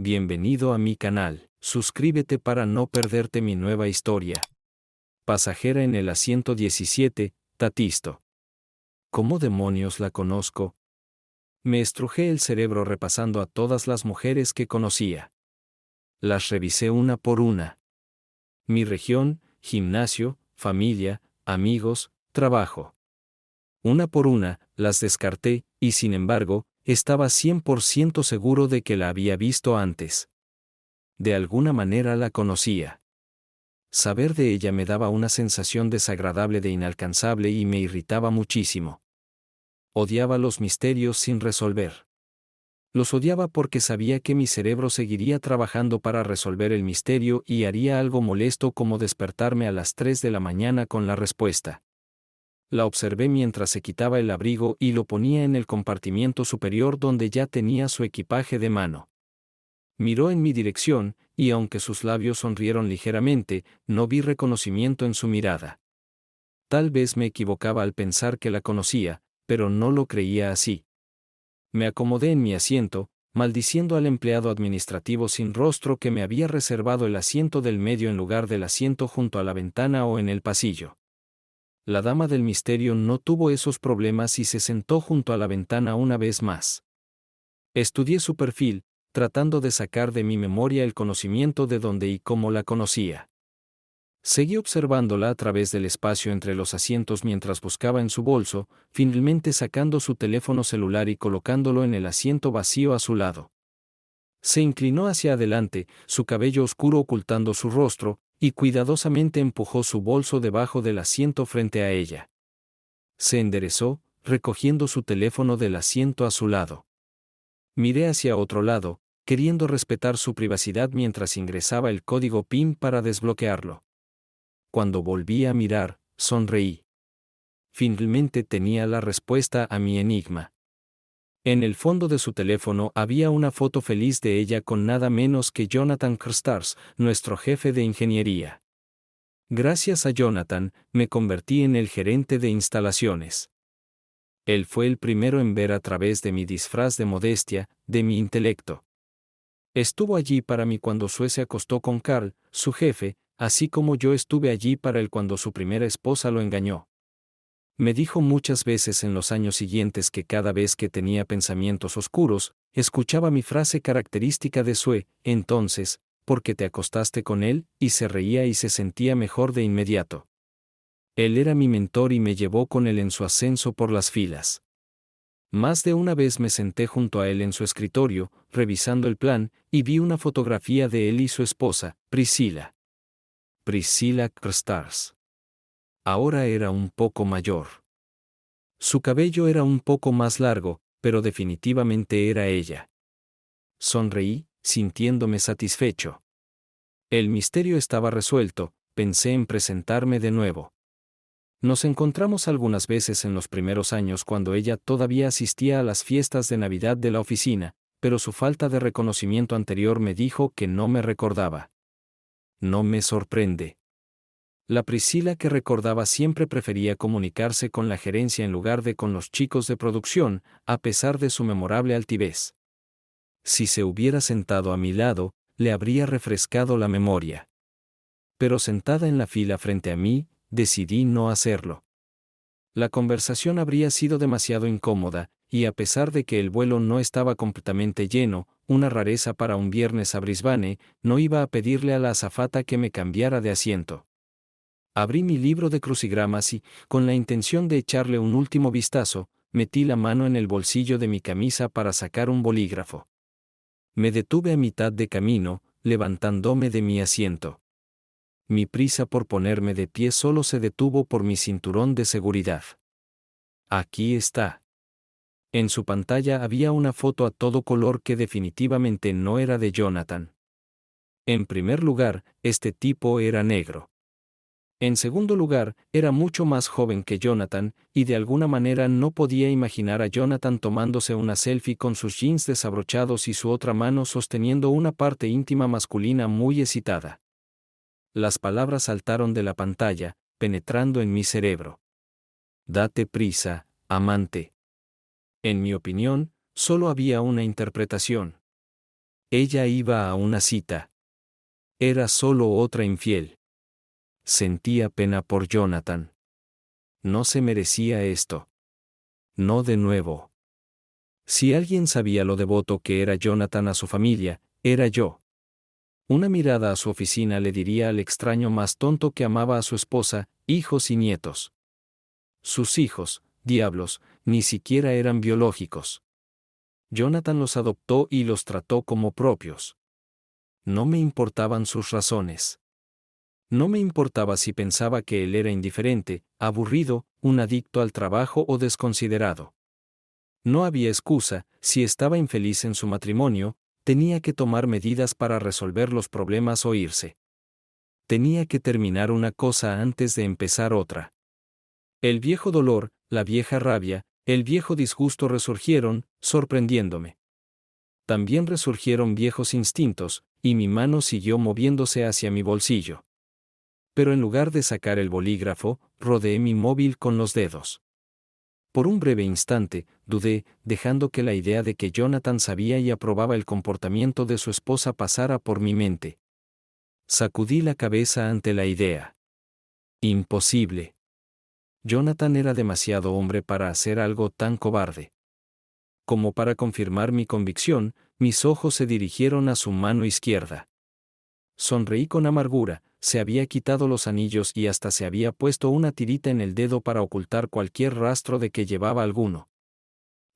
Bienvenido a mi canal. Suscríbete para no perderte mi nueva historia. Pasajera en el asiento 17, Tatisto. ¿Cómo demonios la conozco? Me estrujé el cerebro repasando a todas las mujeres que conocía. Las revisé una por una. Mi región, gimnasio, familia, amigos, trabajo. Una por una, las descarté, y sin embargo, estaba 100% seguro de que la había visto antes. De alguna manera la conocía. Saber de ella me daba una sensación desagradable de inalcanzable y me irritaba muchísimo. Odiaba los misterios sin resolver. Los odiaba porque sabía que mi cerebro seguiría trabajando para resolver el misterio y haría algo molesto como despertarme a las 3 de la mañana con la respuesta. La observé mientras se quitaba el abrigo y lo ponía en el compartimiento superior donde ya tenía su equipaje de mano. Miró en mi dirección, y aunque sus labios sonrieron ligeramente, no vi reconocimiento en su mirada. Tal vez me equivocaba al pensar que la conocía, pero no lo creía así. Me acomodé en mi asiento, maldiciendo al empleado administrativo sin rostro que me había reservado el asiento del medio en lugar del asiento junto a la ventana o en el pasillo. La dama del misterio no tuvo esos problemas y se sentó junto a la ventana una vez más. Estudié su perfil, tratando de sacar de mi memoria el conocimiento de dónde y cómo la conocía. Seguí observándola a través del espacio entre los asientos mientras buscaba en su bolso, finalmente sacando su teléfono celular y colocándolo en el asiento vacío a su lado. Se inclinó hacia adelante, su cabello oscuro ocultando su rostro, y cuidadosamente empujó su bolso debajo del asiento frente a ella. Se enderezó, recogiendo su teléfono del asiento a su lado. Miré hacia otro lado, queriendo respetar su privacidad mientras ingresaba el código PIN para desbloquearlo. Cuando volví a mirar, sonreí. Finalmente tenía la respuesta a mi enigma. En el fondo de su teléfono había una foto feliz de ella con nada menos que Jonathan Carstairs, nuestro jefe de ingeniería. Gracias a Jonathan, me convertí en el gerente de instalaciones. Él fue el primero en ver a través de mi disfraz de modestia, de mi intelecto. Estuvo allí para mí cuando Sue se acostó con Carl, su jefe, así como yo estuve allí para él cuando su primera esposa lo engañó. Me dijo muchas veces en los años siguientes que cada vez que tenía pensamientos oscuros, escuchaba mi frase característica de Sue, entonces, ¿por qué te acostaste con él? Y se reía y se sentía mejor de inmediato. Él era mi mentor y me llevó con él en su ascenso por las filas. Más de una vez me senté junto a él en su escritorio, revisando el plan, y vi una fotografía de él y su esposa, Priscilla. Priscilla Carstairs. Ahora era un poco mayor. Su cabello era un poco más largo, pero definitivamente era ella. Sonreí, sintiéndome satisfecho. El misterio estaba resuelto, pensé en presentarme de nuevo. Nos encontramos algunas veces en los primeros años cuando ella todavía asistía a las fiestas de Navidad de la oficina, pero su falta de reconocimiento anterior me dijo que no me recordaba. No me sorprende. La Priscilla que recordaba siempre prefería comunicarse con la gerencia en lugar de con los chicos de producción, a pesar de su memorable altivez. Si se hubiera sentado a mi lado, le habría refrescado la memoria. Pero sentada en la fila frente a mí, decidí no hacerlo. La conversación habría sido demasiado incómoda, y a pesar de que el vuelo no estaba completamente lleno, una rareza para un viernes a Brisbane, no iba a pedirle a la azafata que me cambiara de asiento. Abrí mi libro de crucigramas y, con la intención de echarle un último vistazo, metí la mano en el bolsillo de mi camisa para sacar un bolígrafo. Me detuve a mitad de camino, levantándome de mi asiento. Mi prisa por ponerme de pie solo se detuvo por mi cinturón de seguridad. Aquí está. En su pantalla había una foto a todo color que definitivamente no era de Jonathan. En primer lugar, este tipo era negro. En segundo lugar, era mucho más joven que Jonathan, y de alguna manera no podía imaginar a Jonathan tomándose una selfie con sus jeans desabrochados y su otra mano sosteniendo una parte íntima masculina muy excitada. Las palabras saltaron de la pantalla, penetrando en mi cerebro. Date prisa, amante. En mi opinión, solo había una interpretación. Ella iba a una cita. Era solo otra infiel. Sentía pena por Jonathan. No se merecía esto. No de nuevo. Si alguien sabía lo devoto que era Jonathan a su familia, era yo. Una mirada a su oficina le diría al extraño más tonto que amaba a su esposa, hijos y nietos. Sus hijos, diablos, ni siquiera eran biológicos. Jonathan los adoptó y los trató como propios. No me importaban sus razones. No me importaba si pensaba que él era indiferente, aburrido, un adicto al trabajo o desconsiderado. No había excusa, si estaba infeliz en su matrimonio, tenía que tomar medidas para resolver los problemas o irse. Tenía que terminar una cosa antes de empezar otra. El viejo dolor, la vieja rabia, el viejo disgusto resurgieron, sorprendiéndome. También resurgieron viejos instintos, y mi mano siguió moviéndose hacia mi bolsillo. Pero en lugar de sacar el bolígrafo, rodeé mi móvil con los dedos. Por un breve instante, dudé, dejando que la idea de que Jonathan sabía y aprobaba el comportamiento de su esposa pasara por mi mente. Sacudí la cabeza ante la idea. Imposible. Jonathan era demasiado hombre para hacer algo tan cobarde. Como para confirmar mi convicción, mis ojos se dirigieron a su mano izquierda. Sonreí con amargura, se había quitado los anillos y hasta se había puesto una tirita en el dedo para ocultar cualquier rastro de que llevaba alguno.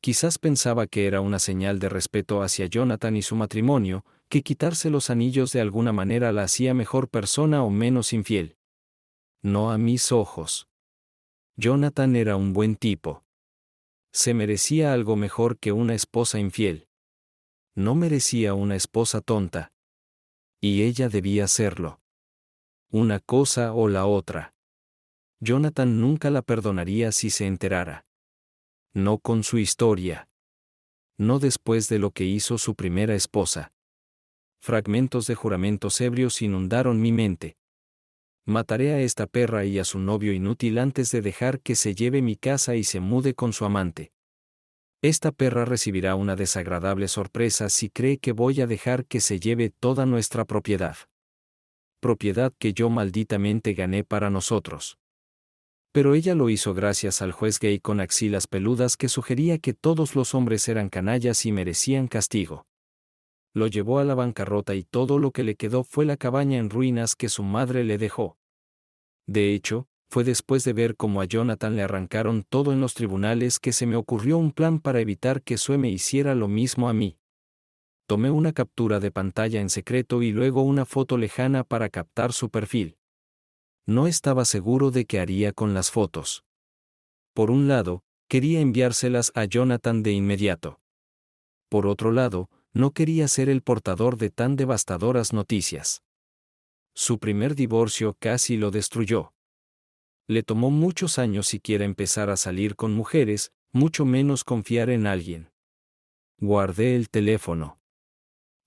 Quizás pensaba que era una señal de respeto hacia Jonathan y su matrimonio, que quitarse los anillos de alguna manera la hacía mejor persona o menos infiel. No a mis ojos. Jonathan era un buen tipo. Se merecía algo mejor que una esposa infiel. No merecía una esposa tonta. Y ella debía serlo. Una cosa o la otra. Jonathan nunca la perdonaría si se enterara. No con su historia. No después de lo que hizo su primera esposa. Fragmentos de juramentos ebrios inundaron mi mente. Mataré a esta perra y a su novio inútil antes de dejar que se lleve mi casa y se mude con su amante. Esta perra recibirá una desagradable sorpresa si cree que voy a dejar que se lleve toda nuestra propiedad. Propiedad que yo malditamente gané para nosotros. Pero ella lo hizo gracias al juez gay con axilas peludas que sugería que todos los hombres eran canallas y merecían castigo. Lo llevó a la bancarrota y todo lo que le quedó fue la cabaña en ruinas que su madre le dejó. De hecho, fue después de ver cómo a Jonathan le arrancaron todo en los tribunales que se me ocurrió un plan para evitar que Sue me hiciera lo mismo a mí. Tomé una captura de pantalla en secreto y luego una foto lejana para captar su perfil. No estaba seguro de qué haría con las fotos. Por un lado, quería enviárselas a Jonathan de inmediato. Por otro lado, no quería ser el portador de tan devastadoras noticias. Su primer divorcio casi lo destruyó. Le tomó muchos años siquiera empezar a salir con mujeres, mucho menos confiar en alguien. Guardé el teléfono.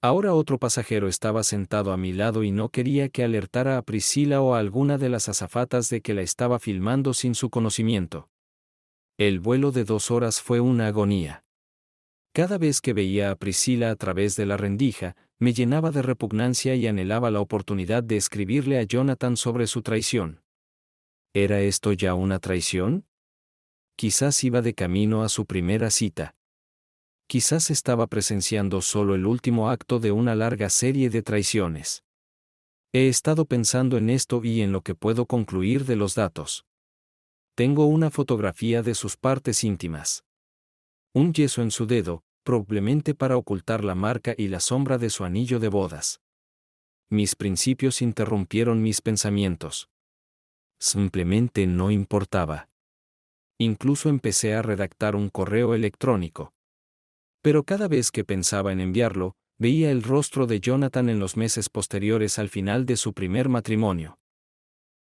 Ahora otro pasajero estaba sentado a mi lado y no quería que alertara a Priscila o a alguna de las azafatas de que la estaba filmando sin su conocimiento. El vuelo de 2 horas fue una agonía. Cada vez que veía a Priscila a través de la rendija, me llenaba de repugnancia y anhelaba la oportunidad de escribirle a Jonathan sobre su traición. ¿Era esto ya una traición? Quizás iba de camino a su primera cita. Quizás estaba presenciando solo el último acto de una larga serie de traiciones. He estado pensando en esto y en lo que puedo concluir de los datos. Tengo una fotografía de sus partes íntimas. Un yeso en su dedo, probablemente para ocultar la marca y la sombra de su anillo de bodas. Mis principios interrumpieron mis pensamientos. Simplemente no importaba. Incluso empecé a redactar un correo electrónico. Pero cada vez que pensaba en enviarlo, veía el rostro de Jonathan en los meses posteriores al final de su primer matrimonio.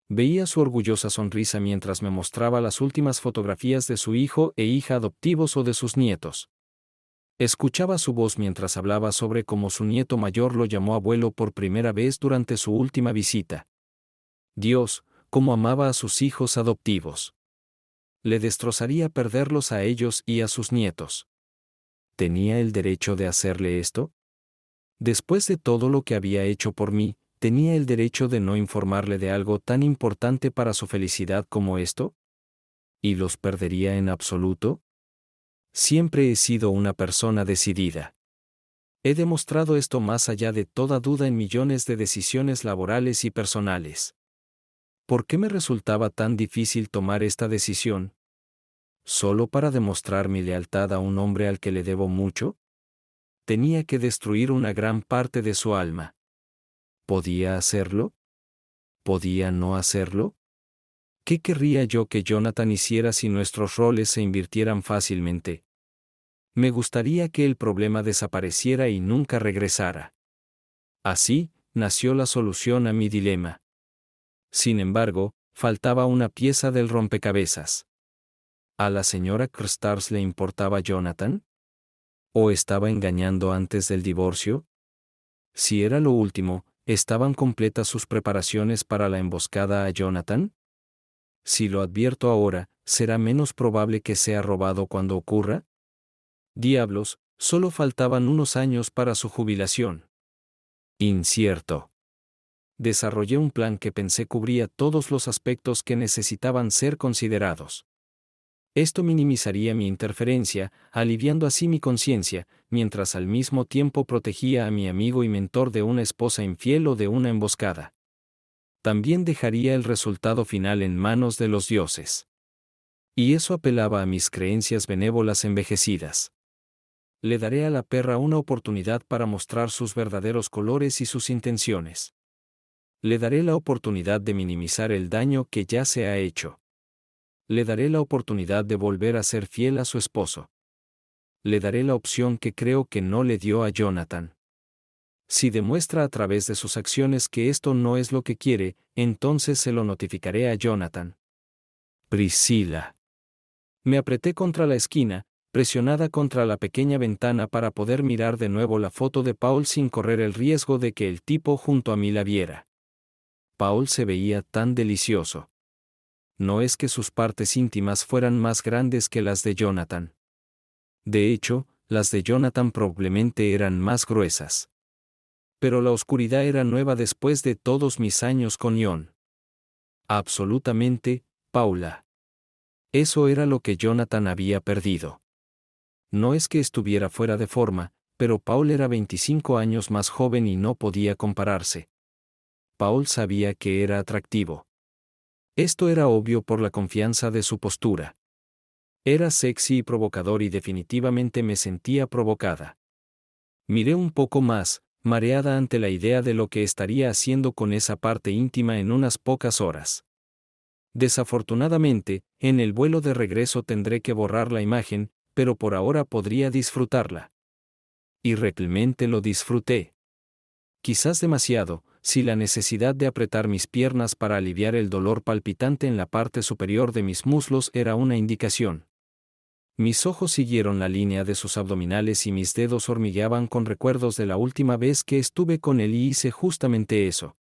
Veía su orgullosa sonrisa mientras me mostraba las últimas fotografías de su hijo e hija adoptivos o de sus nietos. Escuchaba su voz mientras hablaba sobre cómo su nieto mayor lo llamó abuelo por primera vez durante su última visita. Dios, cómo amaba a sus hijos adoptivos. Le destrozaría perderlos a ellos y a sus nietos. ¿Tenía el derecho de hacerle esto? Después de todo lo que había hecho por mí, ¿tenía el derecho de no informarle de algo tan importante para su felicidad como esto? ¿Y los perdería en absoluto? Siempre he sido una persona decidida. He demostrado esto más allá de toda duda en millones de decisiones laborales y personales. ¿Por qué me resultaba tan difícil tomar esta decisión? ¿Solo para demostrar mi lealtad a un hombre al que le debo mucho? Tenía que destruir una gran parte de su alma. ¿Podía hacerlo? ¿Podía no hacerlo? ¿Qué querría yo que Jonathan hiciera si nuestros roles se invirtieran fácilmente? Me gustaría que el problema desapareciera y nunca regresara. Así, nació la solución a mi dilema. Sin embargo, faltaba una pieza del rompecabezas. ¿A la señora Crstars le importaba Jonathan? ¿O estaba engañando antes del divorcio? Si era lo último, ¿estaban completas sus preparaciones para la emboscada a Jonathan? Si lo advierto ahora, ¿será menos probable que sea robado cuando ocurra? Diablos, solo faltaban unos años para su jubilación. Incierto. Desarrollé un plan que pensé cubría todos los aspectos que necesitaban ser considerados. Esto minimizaría mi interferencia, aliviando así mi conciencia, mientras al mismo tiempo protegía a mi amigo y mentor de una esposa infiel o de una emboscada. También dejaría el resultado final en manos de los dioses. Y eso apelaba a mis creencias benévolas envejecidas. Le daré a la perra una oportunidad para mostrar sus verdaderos colores y sus intenciones. Le daré la oportunidad de minimizar el daño que ya se ha hecho. Le daré la oportunidad de volver a ser fiel a su esposo. Le daré la opción que creo que no le dio a Jonathan. Si demuestra a través de sus acciones que esto no es lo que quiere, entonces se lo notificaré a Jonathan. Priscila. Me apreté contra la esquina, presionada contra la pequeña ventana para poder mirar de nuevo la foto de Paul sin correr el riesgo de que el tipo junto a mí la viera. Paul se veía tan delicioso. No es que sus partes íntimas fueran más grandes que las de Jonathan. De hecho, las de Jonathan probablemente eran más gruesas. Pero la oscuridad era nueva después de todos mis años con Jon. Absolutamente, Paula. Eso era lo que Jonathan había perdido. No es que estuviera fuera de forma, pero Paul era 25 años más joven y no podía compararse. Paul sabía que era atractivo. Esto era obvio por la confianza de su postura. Era sexy y provocador y definitivamente me sentía provocada. Miré un poco más, mareada ante la idea de lo que estaría haciendo con esa parte íntima en unas pocas horas. Desafortunadamente, en el vuelo de regreso tendré que borrar la imagen, pero por ahora podría disfrutarla. Y realmente lo disfruté. Quizás demasiado, si la necesidad de apretar mis piernas para aliviar el dolor palpitante en la parte superior de mis muslos era una indicación. Mis ojos siguieron la línea de sus abdominales y mis dedos hormigueaban con recuerdos de la última vez que estuve con él y hice justamente eso.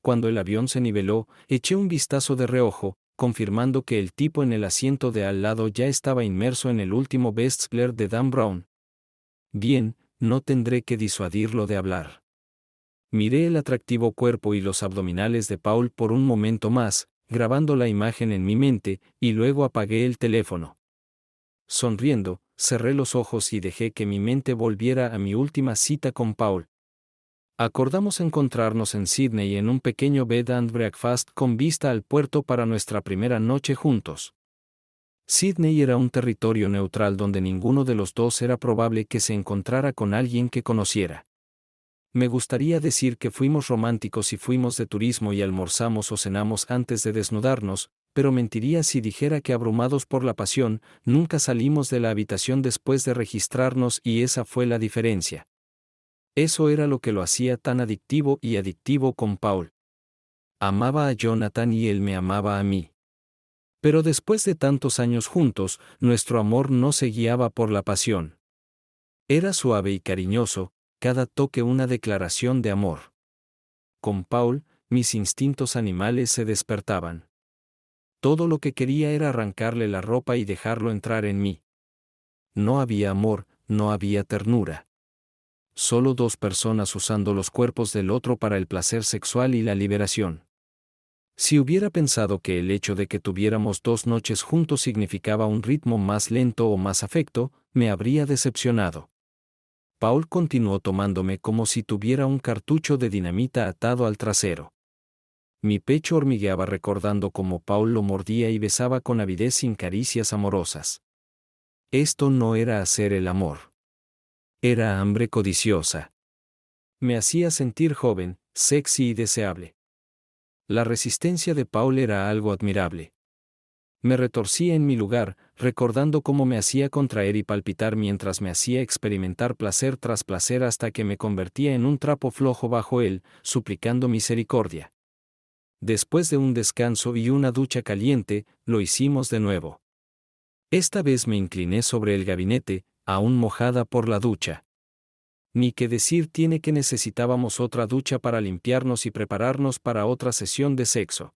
Cuando el avión se niveló, eché un vistazo de reojo, confirmando que el tipo en el asiento de al lado ya estaba inmerso en el último bestseller de Dan Brown. Bien, no tendré que disuadirlo de hablar. Miré el atractivo cuerpo y los abdominales de Paul por un momento más, grabando la imagen en mi mente, y luego apagué el teléfono. Sonriendo, cerré los ojos y dejé que mi mente volviera a mi última cita con Paul. Acordamos encontrarnos en Sydney en un pequeño bed and breakfast con vista al puerto para nuestra primera noche juntos. Sydney era un territorio neutral donde ninguno de los dos era probable que se encontrara con alguien que conociera. Me gustaría decir que fuimos románticos y fuimos de turismo y almorzamos o cenamos antes de desnudarnos, pero mentiría si dijera que abrumados por la pasión, nunca salimos de la habitación después de registrarnos y esa fue la diferencia. Eso era lo que lo hacía tan adictivo y adictivo con Paul. Amaba a Jonathan y él me amaba a mí. Pero después de tantos años juntos, nuestro amor no se guiaba por la pasión. Era suave y cariñoso, cada toque una declaración de amor. Con Paul, mis instintos animales se despertaban. Todo lo que quería era arrancarle la ropa y dejarlo entrar en mí. No había amor, no había ternura. solo dos personas usando los cuerpos del otro para el placer sexual y la liberación. Si hubiera pensado que el hecho de que tuviéramos 2 noches juntos significaba un ritmo más lento o más afecto, me habría decepcionado. Paul continuó tomándome como si tuviera un cartucho de dinamita atado al trasero. Mi pecho hormigueaba recordando cómo Paul lo mordía y besaba con avidez sin caricias amorosas. Esto no era hacer el amor. Era hambre codiciosa. Me hacía sentir joven, sexy y deseable. La resistencia de Paul era algo admirable. Me retorcía en mi lugar, recordando cómo me hacía contraer y palpitar mientras me hacía experimentar placer tras placer hasta que me convertía en un trapo flojo bajo él, suplicando misericordia. Después de un descanso y una ducha caliente, lo hicimos de nuevo. Esta vez me incliné sobre el gabinete, aún mojada por la ducha. Ni que decir tiene que necesitábamos otra ducha para limpiarnos y prepararnos para otra sesión de sexo.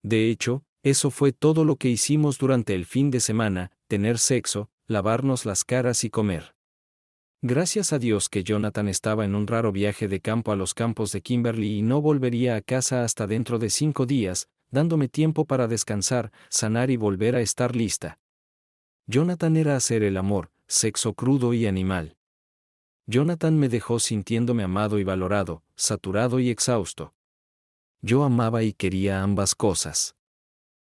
De hecho, eso fue todo lo que hicimos durante el fin de semana, tener sexo, lavarnos las caras y comer. Gracias a Dios que Jonathan estaba en un raro viaje de campo a los campos de Kimberly y no volvería a casa hasta dentro de 5 días, dándome tiempo para descansar, sanar y volver a estar lista. Jonathan era hacer el amor, sexo crudo y animal. Jonathan me dejó sintiéndome amado y valorado, saturado y exhausto. Yo amaba y quería ambas cosas.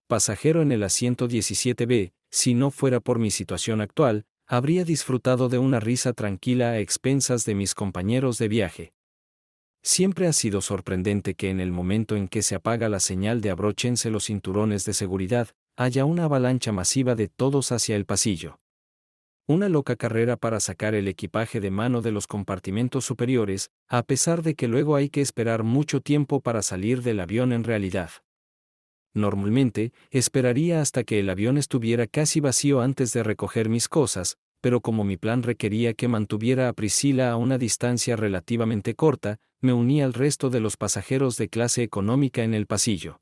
Pasajero en el asiento 17B, si no fuera por mi situación actual, habría disfrutado de una risa tranquila a expensas de mis compañeros de viaje. Siempre ha sido sorprendente que en el momento en que se apaga la señal de abróchense los cinturones de seguridad, haya una avalancha masiva de todos hacia el pasillo. Una loca carrera para sacar el equipaje de mano de los compartimentos superiores, a pesar de que luego hay que esperar mucho tiempo para salir del avión en realidad. Normalmente, esperaría hasta que el avión estuviera casi vacío antes de recoger mis cosas, pero como mi plan requería que mantuviera a Priscila a una distancia relativamente corta, me uní al resto de los pasajeros de clase económica en el pasillo.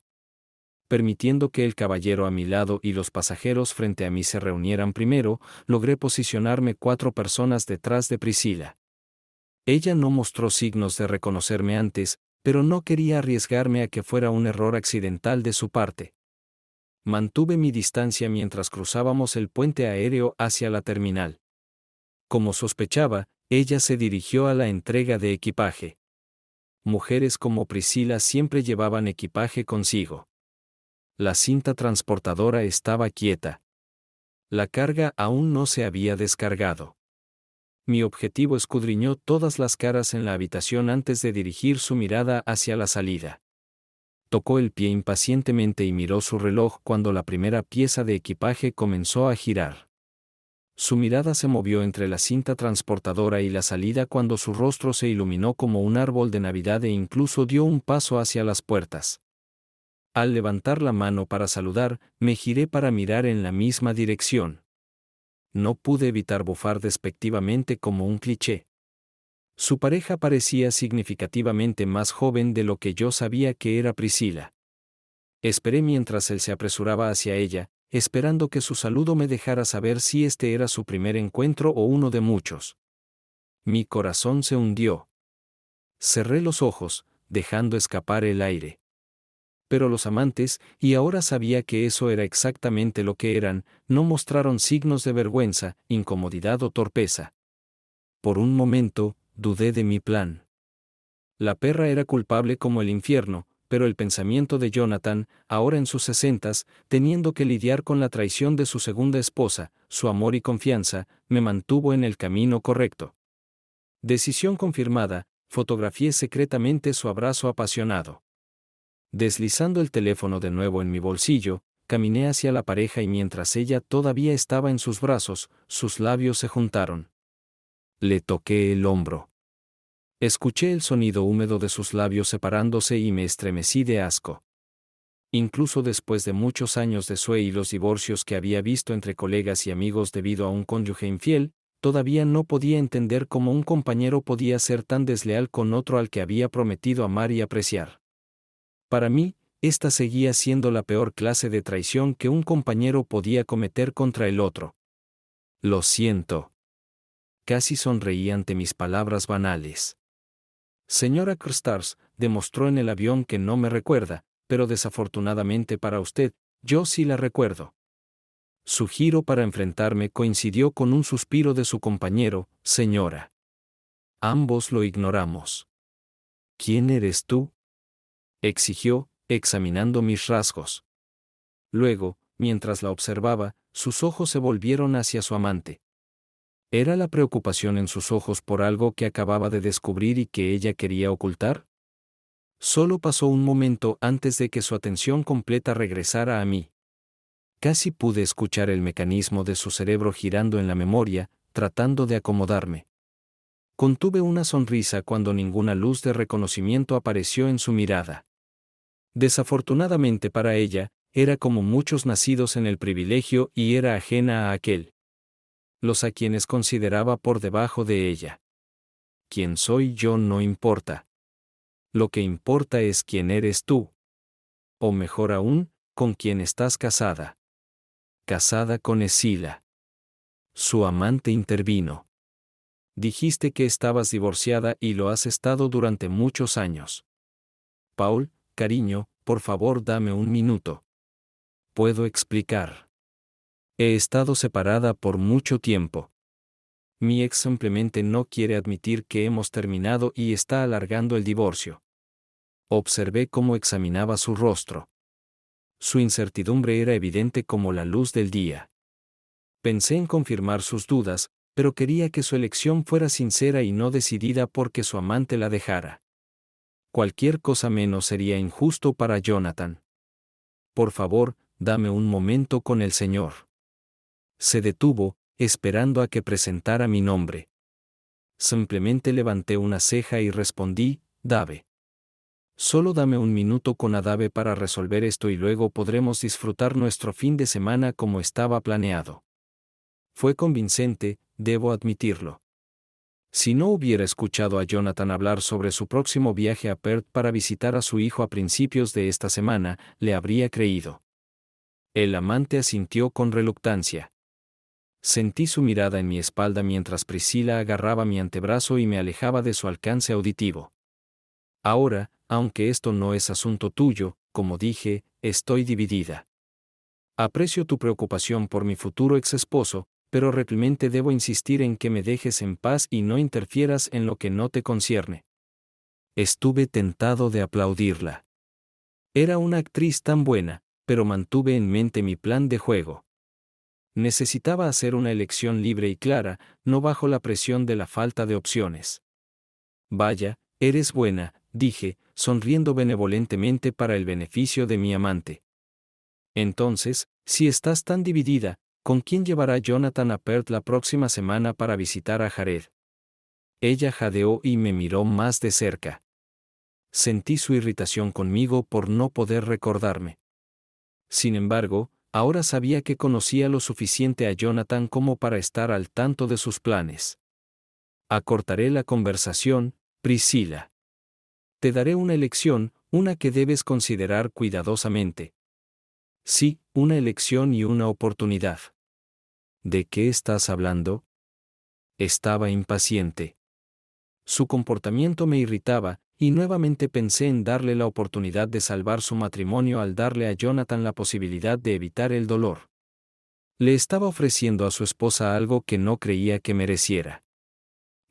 Permitiendo que el caballero a mi lado y los pasajeros frente a mí se reunieran primero, logré posicionarme 4 personas detrás de Priscila. Ella no mostró signos de reconocerme antes, pero no quería arriesgarme a que fuera un error accidental de su parte. Mantuve mi distancia mientras cruzábamos el puente aéreo hacia la terminal. Como sospechaba, ella se dirigió a la entrega de equipaje. Mujeres como Priscila siempre llevaban equipaje consigo. La cinta transportadora estaba quieta. La carga aún no se había descargado. Mi objetivo escudriñó todas las caras en la habitación antes de dirigir su mirada hacia la salida. Tocó el pie impacientemente y miró su reloj cuando la primera pieza de equipaje comenzó a girar. Su mirada se movió entre la cinta transportadora y la salida cuando su rostro se iluminó como un árbol de Navidad e incluso dio un paso hacia las puertas. Al levantar la mano para saludar, me giré para mirar en la misma dirección. No pude evitar bufar despectivamente como un cliché. Su pareja parecía significativamente más joven de lo que yo sabía que era Priscila. Esperé mientras él se apresuraba hacia ella, esperando que su saludo me dejara saber si este era su primer encuentro o uno de muchos. Mi corazón se hundió. Cerré los ojos, dejando escapar el aire. Pero los amantes, y ahora sabía que eso era exactamente lo que eran, no mostraron signos de vergüenza, incomodidad o torpeza. Por un momento, dudé de mi plan. La perra era culpable como el infierno, pero el pensamiento de Jonathan, ahora en sus 60s, teniendo que lidiar con la traición de su segunda esposa, su amor y confianza, me mantuvo en el camino correcto. Decisión confirmada, fotografié secretamente su abrazo apasionado. Deslizando el teléfono de nuevo en mi bolsillo, caminé hacia la pareja y mientras ella todavía estaba en sus brazos, sus labios se juntaron. Le toqué el hombro. Escuché el sonido húmedo de sus labios separándose y me estremecí de asco. Incluso después de muchos años de SUE y los divorcios que había visto entre colegas y amigos debido a un cónyuge infiel, todavía no podía entender cómo un compañero podía ser tan desleal con otro al que había prometido amar y apreciar. Para mí, esta seguía siendo la peor clase de traición que un compañero podía cometer contra el otro. Lo siento. casi sonreí ante mis palabras banales. Señora Carstairs, demostró en el avión que no me recuerda, pero desafortunadamente para usted, yo sí la recuerdo. Su giro para enfrentarme coincidió con un suspiro de su compañero, señora. Ambos lo ignoramos. ¿Quién eres tú?, exigió, examinando mis rasgos. Luego, mientras la observaba, sus ojos se volvieron hacia su amante. ¿Era la preocupación en sus ojos por algo que acababa de descubrir y que ella quería ocultar? Solo pasó un momento antes de que su atención completa regresara a mí. Casi pude escuchar el mecanismo de su cerebro girando en la memoria, tratando de acomodarme. Contuve una sonrisa cuando ninguna luz de reconocimiento apareció en su mirada. Desafortunadamente para ella, era como muchos nacidos en el privilegio y era ajena a aquel. Los a quienes consideraba por debajo de ella. Quién soy yo no importa. Lo que importa es quién eres tú. O mejor aún, con quién estás casada. Casada con Escila. Su amante intervino. Dijiste que estabas divorciada y lo has estado durante muchos años. Paul, cariño, por favor dame un minuto. Puedo explicar. He estado separada por mucho tiempo. Mi ex simplemente no quiere admitir que hemos terminado y está alargando el divorcio. Observé cómo examinaba su rostro. Su incertidumbre era evidente como la luz del día. Pensé en confirmar sus dudas, pero quería que su elección fuera sincera y no decidida porque su amante la dejara. Cualquier cosa menos sería injusto para Jonathan. Por favor, dame un momento con el señor. Se detuvo, esperando a que presentara mi nombre. Simplemente levanté una ceja y respondí, Dave. Solo dame un minuto con Adave para resolver esto y luego podremos disfrutar nuestro fin de semana como estaba planeado. Fue convincente, debo admitirlo. Si no hubiera escuchado a Jonathan hablar sobre su próximo viaje a Perth para visitar a su hijo a principios de esta semana, le habría creído. El amante asintió con reluctancia. Sentí su mirada en mi espalda mientras Priscila agarraba mi antebrazo y me alejaba de su alcance auditivo. Ahora, aunque esto no es asunto tuyo, como dije, estoy dividida. Aprecio tu preocupación por mi futuro ex esposo, pero realmente debo insistir en que me dejes en paz y no interfieras en lo que no te concierne. Estuve tentado de aplaudirla. Era una actriz tan buena, pero mantuve en mente mi plan de juego. Necesitaba hacer una elección libre y clara, no bajo la presión de la falta de opciones. Vaya, eres buena, dije, sonriendo benevolentemente para el beneficio de mi amante. Entonces, si estás tan dividida, ¿con quién llevará Jonathan a Perth la próxima semana para visitar a Jared? Ella jadeó y me miró más de cerca. Sentí su irritación conmigo por no poder recordarme. Sin embargo, ahora sabía que conocía lo suficiente a Jonathan como para estar al tanto de sus planes. Acortaré la conversación, Priscila. Te daré una elección, una que debes considerar cuidadosamente. Sí, una elección y una oportunidad. ¿De qué estás hablando? Estaba impaciente. Su comportamiento me irritaba, y nuevamente pensé en darle la oportunidad de salvar su matrimonio al darle a Jonathan la posibilidad de evitar el dolor. Le estaba ofreciendo a su esposa algo que no creía que mereciera.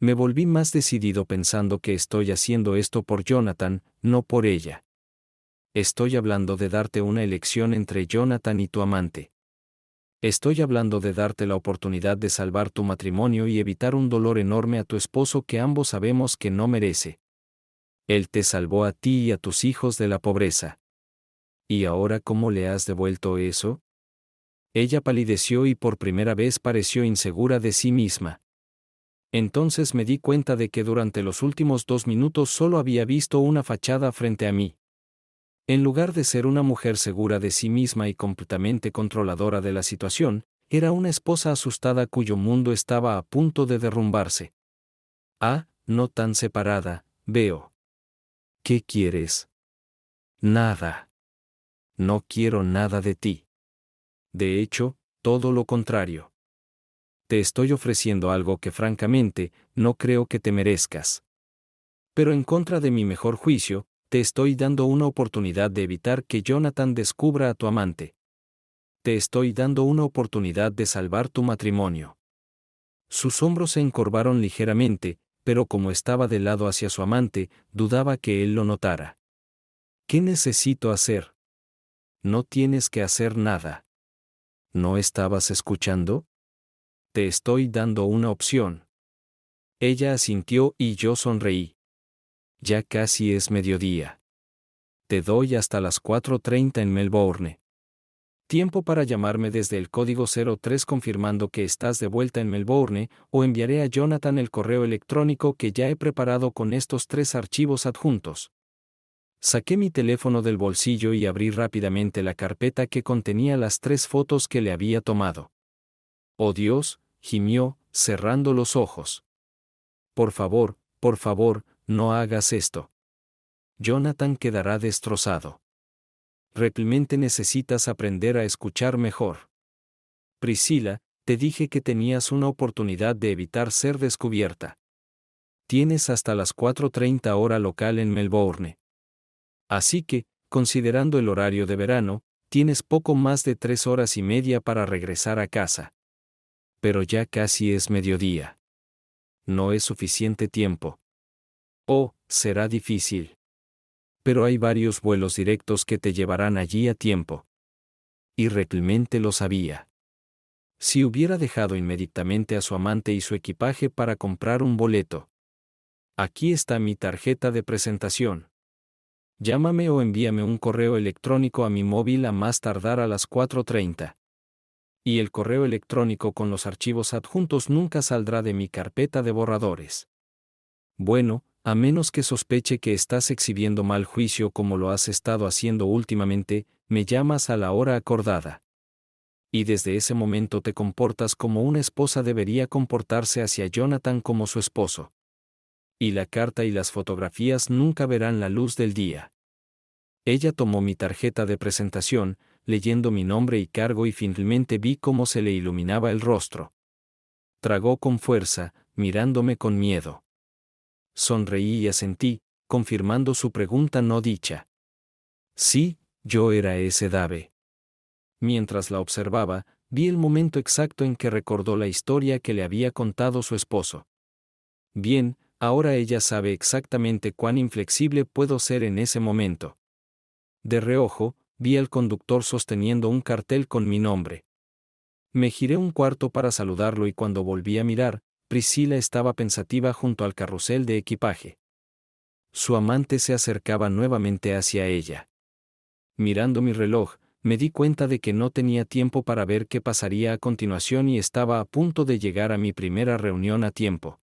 Me volví más decidido pensando que estoy haciendo esto por Jonathan, no por ella. Estoy hablando de darte una elección entre Jonathan y tu amante. Estoy hablando de darte la oportunidad de salvar tu matrimonio y evitar un dolor enorme a tu esposo que ambos sabemos que no merece. Él te salvó a ti y a tus hijos de la pobreza. ¿Y ahora cómo le has devuelto eso? Ella palideció y por primera vez pareció insegura de sí misma. Entonces me di cuenta de que durante los últimos 2 minutos solo había visto una fachada frente a mí. En lugar de ser una mujer segura de sí misma y completamente controladora de la situación, era una esposa asustada cuyo mundo estaba a punto de derrumbarse. Ah, no tan separada, veo. ¿Qué quieres? Nada. No quiero nada de ti. De hecho, todo lo contrario. Te estoy ofreciendo algo que francamente, no creo que te merezcas. Pero en contra de mi mejor juicio, te estoy dando una oportunidad de evitar que Jonathan descubra a tu amante. Te estoy dando una oportunidad de salvar tu matrimonio. Sus hombros se encorvaron ligeramente, pero como estaba de lado hacia su amante, dudaba que él lo notara. ¿Qué necesito hacer? No tienes que hacer nada. ¿No estabas escuchando? Te estoy dando una opción. Ella asintió y yo sonreí. Ya casi es mediodía. Te doy hasta las 4:30 en Melbourne. Tiempo para llamarme desde el código 03 confirmando que estás de vuelta en Melbourne, o enviaré a Jonathan el correo electrónico que ya he preparado con estos 3 archivos adjuntos. Saqué mi teléfono del bolsillo y abrí rápidamente la carpeta que contenía las 3 fotos que le había tomado. «Oh Dios», gimió, cerrando los ojos. Por favor, no hagas esto. Jonathan quedará destrozado. Realmente necesitas aprender a escuchar mejor. Priscila, te dije que tenías una oportunidad de evitar ser descubierta. Tienes hasta las 4:30 hora local en Melbourne. Así que, considerando el horario de verano, tienes poco más de 3 horas y media para regresar a casa. Pero ya casi es mediodía. No es suficiente tiempo. Oh, será difícil. Pero hay varios vuelos directos que te llevarán allí a tiempo. Y realmente lo sabía. Si hubiera dejado inmediatamente a su amante y su equipaje para comprar un boleto. Aquí está mi tarjeta de presentación. Llámame o envíame un correo electrónico a mi móvil a más tardar a las 4:30. Y el correo electrónico con los archivos adjuntos nunca saldrá de mi carpeta de borradores. Bueno, a menos que sospeche que estás exhibiendo mal juicio como lo has estado haciendo últimamente, me llamas a la hora acordada. Y desde ese momento te comportas como una esposa debería comportarse hacia Jonathan como su esposo. Y la carta y las fotografías nunca verán la luz del día. Ella tomó mi tarjeta de presentación, leyendo mi nombre y cargo y finalmente vi cómo se le iluminaba el rostro. Tragó con fuerza, mirándome con miedo. Sonreí y asentí, confirmando su pregunta no dicha. Sí, yo era ese Dave. Mientras la observaba, vi el momento exacto en que recordó la historia que le había contado su esposo. Bien, ahora ella sabe exactamente cuán inflexible puedo ser en ese momento. De reojo, vi al conductor sosteniendo un cartel con mi nombre. Me giré un cuarto para saludarlo y cuando volví a mirar, Priscila estaba pensativa junto al carrusel de equipaje. Su amante se acercaba nuevamente hacia ella. Mirando mi reloj, me di cuenta de que no tenía tiempo para ver qué pasaría a continuación y estaba a punto de llegar a mi primera reunión a tiempo.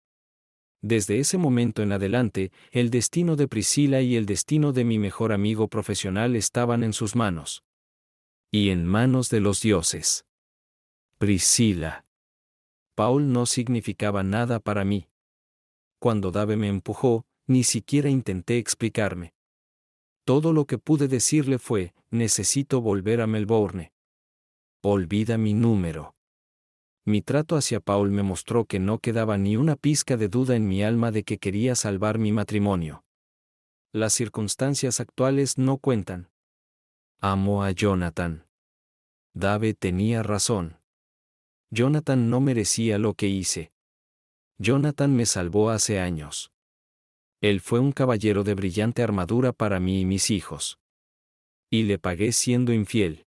Desde ese momento en adelante, el destino de Priscila y el destino de mi mejor amigo profesional estaban en sus manos. Y en manos de los dioses. Priscila. Paul no significaba nada para mí. Cuando Dave me empujó, ni siquiera intenté explicarme. Todo lo que pude decirle fue, necesito volver a Melbourne. Olvida mi número. Mi trato hacia Paul me mostró que no quedaba ni una pizca de duda en mi alma de que quería salvar mi matrimonio. Las circunstancias actuales no cuentan. Amo a Jonathan. Dave tenía razón. Jonathan no merecía lo que hice. Jonathan me salvó hace años. Él fue un caballero de brillante armadura para mí y mis hijos. Y le pagué siendo infiel.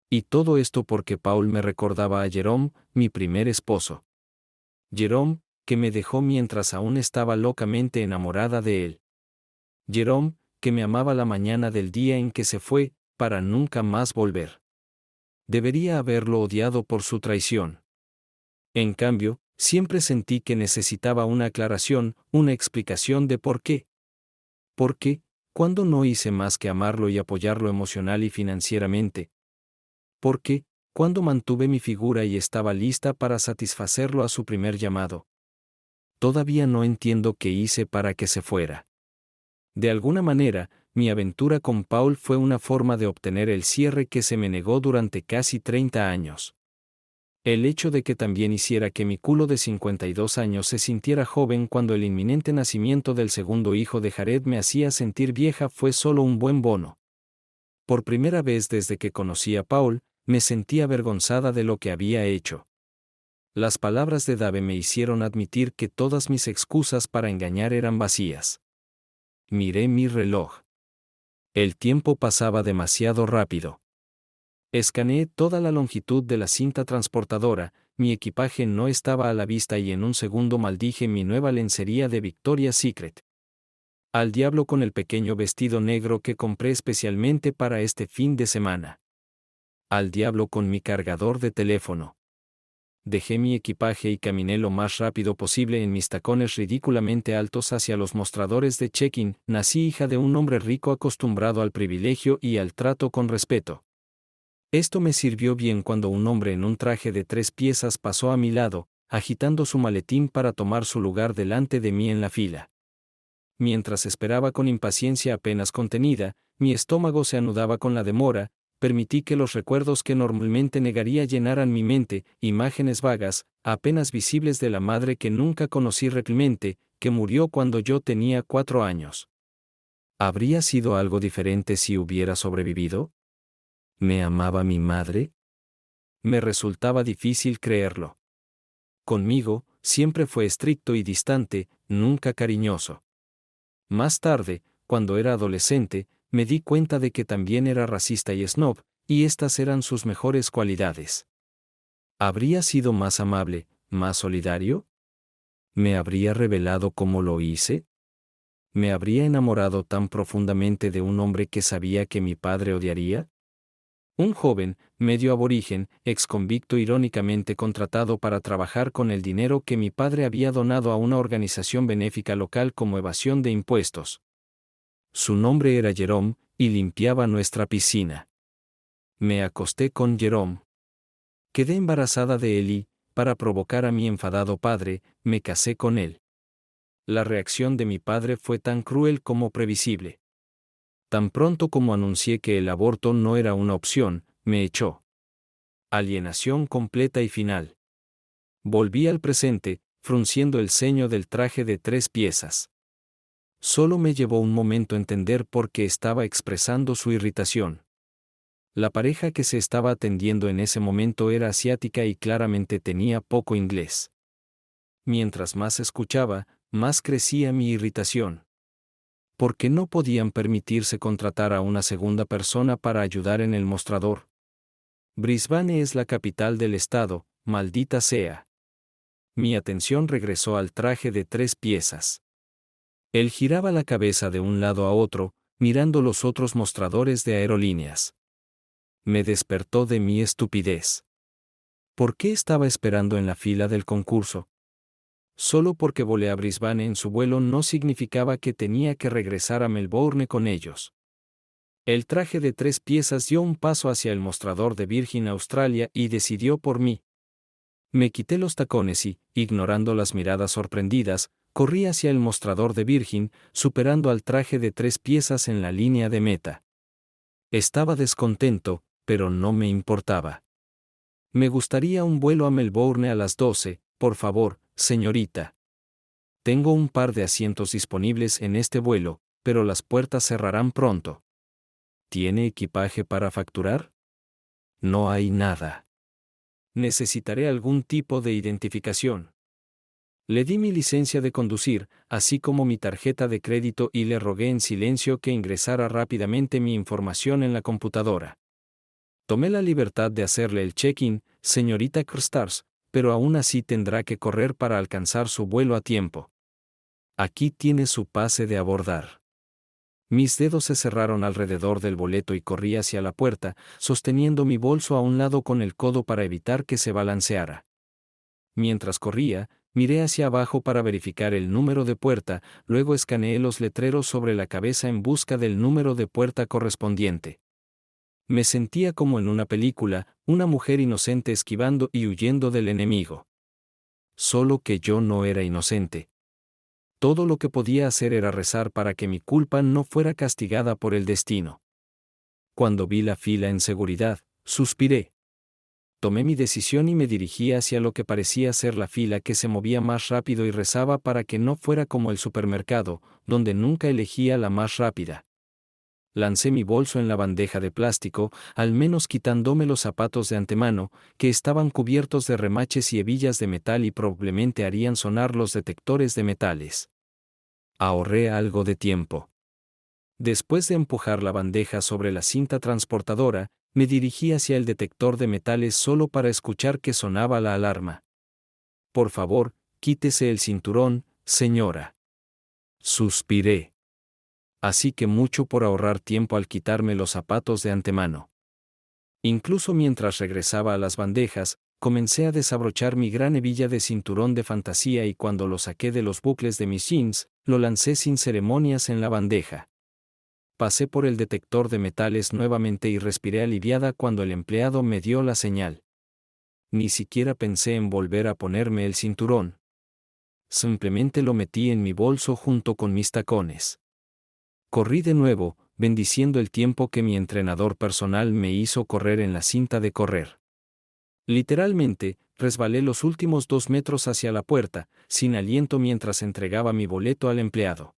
Y todo esto porque Paul me recordaba a Jerome, mi primer esposo. Jerome, que me dejó mientras aún estaba locamente enamorada de él. Jerome, que me amaba la mañana del día en que se fue, para nunca más volver. Debería haberlo odiado por su traición. En cambio, siempre sentí que necesitaba una aclaración, una explicación de por qué. ¿Por qué? ¿Cuándo no hice más que amarlo y apoyarlo emocional y financieramente? ¿Por qué? ¿Cuándo mantuve mi figura y estaba lista para satisfacerlo a su primer llamado? Todavía no entiendo qué hice para que se fuera. De alguna manera, mi aventura con Paul fue una forma de obtener el cierre que se me negó durante casi 30 años. El hecho de que también hiciera que mi culo de 52 años se sintiera joven cuando el inminente nacimiento del segundo hijo de Jared me hacía sentir vieja fue solo un buen bono. Por primera vez desde que conocí a Paul, me sentí avergonzada de lo que había hecho. Las palabras de Dave me hicieron admitir que todas mis excusas para engañar eran vacías. Miré mi reloj. El tiempo pasaba demasiado rápido. Escaneé toda la longitud de la cinta transportadora, mi equipaje no estaba a la vista y en un segundo maldije mi nueva lencería de Victoria's Secret. Al diablo con el pequeño vestido negro que compré especialmente para este fin de semana. Al diablo con mi cargador de teléfono. Dejé mi equipaje y caminé lo más rápido posible en mis tacones ridículamente altos hacia los mostradores de check-in. Nací hija de un hombre rico acostumbrado al privilegio y al trato con respeto. Esto me sirvió bien cuando un hombre en un traje de 3 piezas pasó a mi lado, agitando su maletín para tomar su lugar delante de mí en la fila. Mientras esperaba con impaciencia apenas contenida, mi estómago se anudaba con la demora, permití que los recuerdos que normalmente negaría llenaran mi mente, imágenes vagas, apenas visibles de la madre que nunca conocí realmente, que murió cuando yo tenía 4 años. ¿Habría sido algo diferente si hubiera sobrevivido? ¿Me amaba mi madre? Me resultaba difícil creerlo. Conmigo, siempre fue estricto y distante, nunca cariñoso. Más tarde, cuando era adolescente, me di cuenta de que también era racista y snob, y estas eran sus mejores cualidades. ¿Habría sido más amable, más solidario? ¿Me habría revelado cómo lo hice? ¿Me habría enamorado tan profundamente de un hombre que sabía que mi padre odiaría? Un joven, medio aborigen, exconvicto irónicamente contratado para trabajar con el dinero que mi padre había donado a una organización benéfica local como evasión de impuestos. Su nombre era Jerome, y limpiaba nuestra piscina. Me acosté con Jerome. Quedé embarazada de él y, para provocar a mi enfadado padre, me casé con él. La reacción de mi padre fue tan cruel como previsible. Tan pronto como anuncié que el aborto no era una opción, me echó. Alienación completa y final. Volví al presente, frunciendo el ceño del traje de 3 piezas. Solo me llevó un momento entender por qué estaba expresando su irritación. La pareja que se estaba atendiendo en ese momento era asiática y claramente tenía poco inglés. Mientras más escuchaba, más crecía mi irritación. ¿Por qué no podían permitirse contratar a una segunda persona para ayudar en el mostrador? Brisbane es la capital del estado, maldita sea. Mi atención regresó al traje de 3 piezas. Él giraba la cabeza de un lado a otro, mirando los otros mostradores de aerolíneas. Me despertó de mi estupidez. ¿Por qué estaba esperando en la fila del concurso? Solo porque volé a Brisbane en su vuelo no significaba que tenía que regresar a Melbourne con ellos. El traje de 3 piezas dio un paso hacia el mostrador de Virgin Australia y decidió por mí. Me quité los tacones y, ignorando las miradas sorprendidas, corrí hacia el mostrador de Virgin, superando al traje de 3 piezas en la línea de meta. Estaba descontento, pero no me importaba. Me gustaría un vuelo a Melbourne a las 12, por favor, señorita. Tengo un par de asientos disponibles en este vuelo, pero las puertas cerrarán pronto. ¿Tiene equipaje para facturar? No hay nada. Necesitaré algún tipo de identificación. Le di mi licencia de conducir, así como mi tarjeta de crédito y le rogué en silencio que ingresara rápidamente mi información en la computadora. Tomé la libertad de hacerle el check-in, señorita Carstairs, pero aún así tendrá que correr para alcanzar su vuelo a tiempo. Aquí tiene su pase de abordar. Mis dedos se cerraron alrededor del boleto y corrí hacia la puerta, sosteniendo mi bolso a un lado con el codo para evitar que se balanceara. Mientras corría, miré hacia abajo para verificar el número de puerta, luego escaneé los letreros sobre la cabeza en busca del número de puerta correspondiente. Me sentía como en una película, una mujer inocente esquivando y huyendo del enemigo. Solo que yo no era inocente. Todo lo que podía hacer era rezar para que mi culpa no fuera castigada por el destino. Cuando vi la fila en seguridad, suspiré. Tomé mi decisión y me dirigí hacia lo que parecía ser la fila que se movía más rápido y rezaba para que no fuera como el supermercado, donde nunca elegía la más rápida. Lancé mi bolso en la bandeja de plástico, al menos quitándome los zapatos de antemano, que estaban cubiertos de remaches y hebillas de metal y probablemente harían sonar los detectores de metales. Ahorré algo de tiempo. Después de empujar la bandeja sobre la cinta transportadora, me dirigí hacia el detector de metales solo para escuchar que sonaba la alarma. Por favor, quítese el cinturón, señora. Suspiré. Así que mucho por ahorrar tiempo al quitarme los zapatos de antemano. Incluso mientras regresaba a las bandejas, comencé a desabrochar mi gran hebilla de cinturón de fantasía y cuando lo saqué de los bucles de mis jeans, lo lancé sin ceremonias en la bandeja. Pasé por el detector de metales nuevamente y respiré aliviada cuando el empleado me dio la señal. Ni siquiera pensé en volver a ponerme el cinturón. Simplemente lo metí en mi bolso junto con mis tacones. Corrí de nuevo, bendiciendo el tiempo que mi entrenador personal me hizo correr en la cinta de correr. Literalmente, resbalé los últimos 2 metros hacia la puerta, sin aliento mientras entregaba mi boleto al empleado.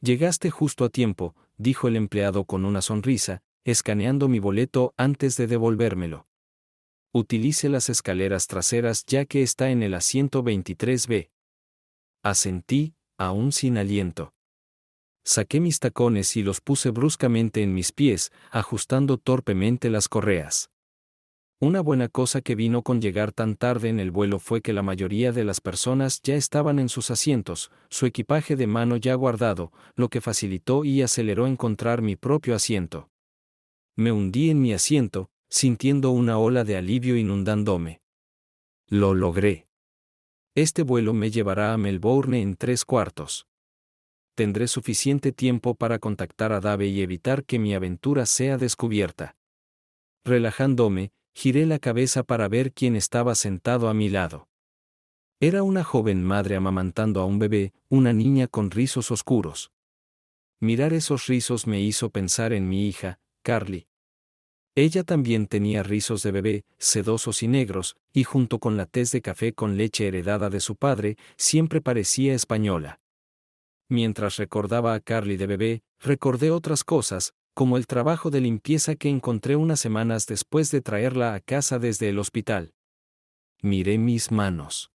Llegaste justo a tiempo, dijo el empleado con una sonrisa, escaneando mi boleto antes de devolvérmelo. Utilice las escaleras traseras ya que está en el asiento 23B. Asentí, aún sin aliento. Saqué mis tacones y los puse bruscamente en mis pies, ajustando torpemente las correas. Una buena cosa que vino con llegar tan tarde en el vuelo fue que la mayoría de las personas ya estaban en sus asientos, su equipaje de mano ya guardado, lo que facilitó y aceleró encontrar mi propio asiento. Me hundí en mi asiento, sintiendo una ola de alivio inundándome. Lo logré. Este vuelo me llevará a Melbourne en 3/4. Tendré suficiente tiempo para contactar a Dave y evitar que mi aventura sea descubierta. Relajándome, giré la cabeza para ver quién estaba sentado a mi lado. Era una joven madre amamantando a un bebé, una niña con rizos oscuros. Mirar esos rizos me hizo pensar en mi hija, Carly. Ella también tenía rizos de bebé, sedosos y negros, y junto con la tez de café con leche heredada de su padre, siempre parecía española. Mientras recordaba a Carly de bebé, recordé otras cosas, como el trabajo de limpieza que encontré unas semanas después de traerla a casa desde el hospital. Miré mis manos.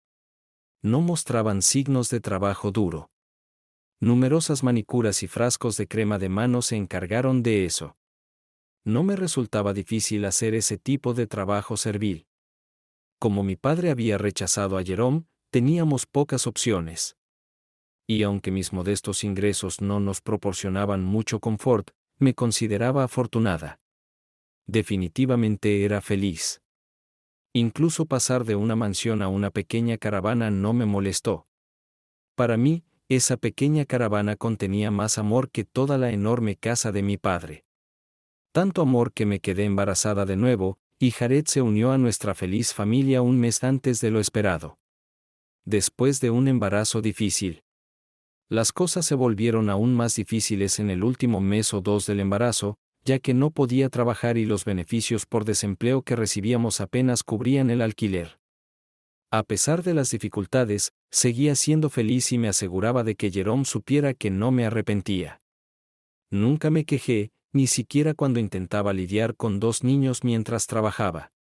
No mostraban signos de trabajo duro. Numerosas manicuras y frascos de crema de manos se encargaron de eso. No me resultaba difícil hacer ese tipo de trabajo servil. Como mi padre había rechazado a Jerome, teníamos pocas opciones. Y aunque mis modestos ingresos no nos proporcionaban mucho confort, me consideraba afortunada. Definitivamente era feliz. Incluso pasar de una mansión a una pequeña caravana no me molestó. Para mí, esa pequeña caravana contenía más amor que toda la enorme casa de mi padre. Tanto amor que me quedé embarazada de nuevo, y Jared se unió a nuestra feliz familia un mes antes de lo esperado. Después de un embarazo difícil. Las cosas se volvieron aún más difíciles en el último mes o 2 del embarazo, ya que no podía trabajar y los beneficios por desempleo que recibíamos apenas cubrían el alquiler. A pesar de las dificultades, seguía siendo feliz y me aseguraba de que Jerome supiera que no me arrepentía. Nunca me quejé, ni siquiera cuando intentaba lidiar con 2 niños mientras trabajaba.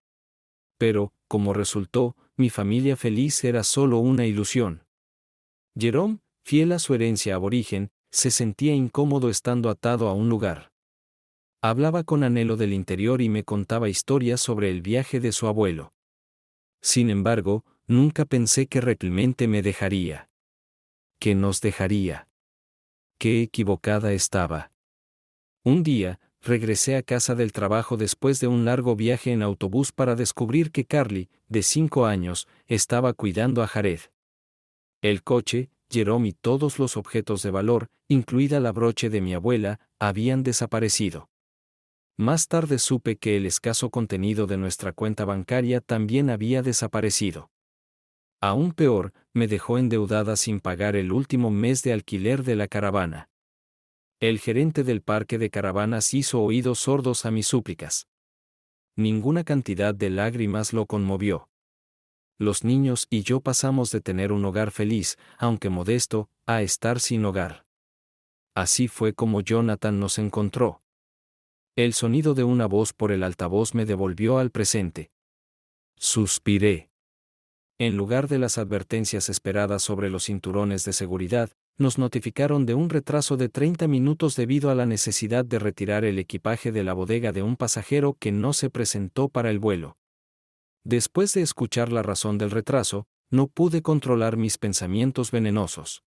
Pero, como resultó, mi familia feliz era solo una ilusión. Jerome, fiel a su herencia aborigen, se sentía incómodo estando atado a un lugar. Hablaba con anhelo del interior y me contaba historias sobre el viaje de su abuelo. Sin embargo, nunca pensé que realmente me dejaría. Que nos dejaría. Qué equivocada estaba. Un día, regresé a casa del trabajo después de un largo viaje en autobús para descubrir que Carly, de 5 años, estaba cuidando a Jared. El coche, Jerome y todos los objetos de valor, incluida la broche de mi abuela, habían desaparecido. Más tarde supe que el escaso contenido de nuestra cuenta bancaria también había desaparecido. Aún peor, me dejó endeudada sin pagar el último mes de alquiler de la caravana. El gerente del parque de caravanas hizo oídos sordos a mis súplicas. Ninguna cantidad de lágrimas lo conmovió. Los niños y yo pasamos de tener un hogar feliz, aunque modesto, a estar sin hogar. Así fue como Jonathan nos encontró. El sonido de una voz por el altavoz me devolvió al presente. Suspiré. En lugar de las advertencias esperadas sobre los cinturones de seguridad, nos notificaron de un retraso de 30 minutos debido a la necesidad de retirar el equipaje de la bodega de un pasajero que no se presentó para el vuelo. Después de escuchar la razón del retraso, no pude controlar mis pensamientos venenosos.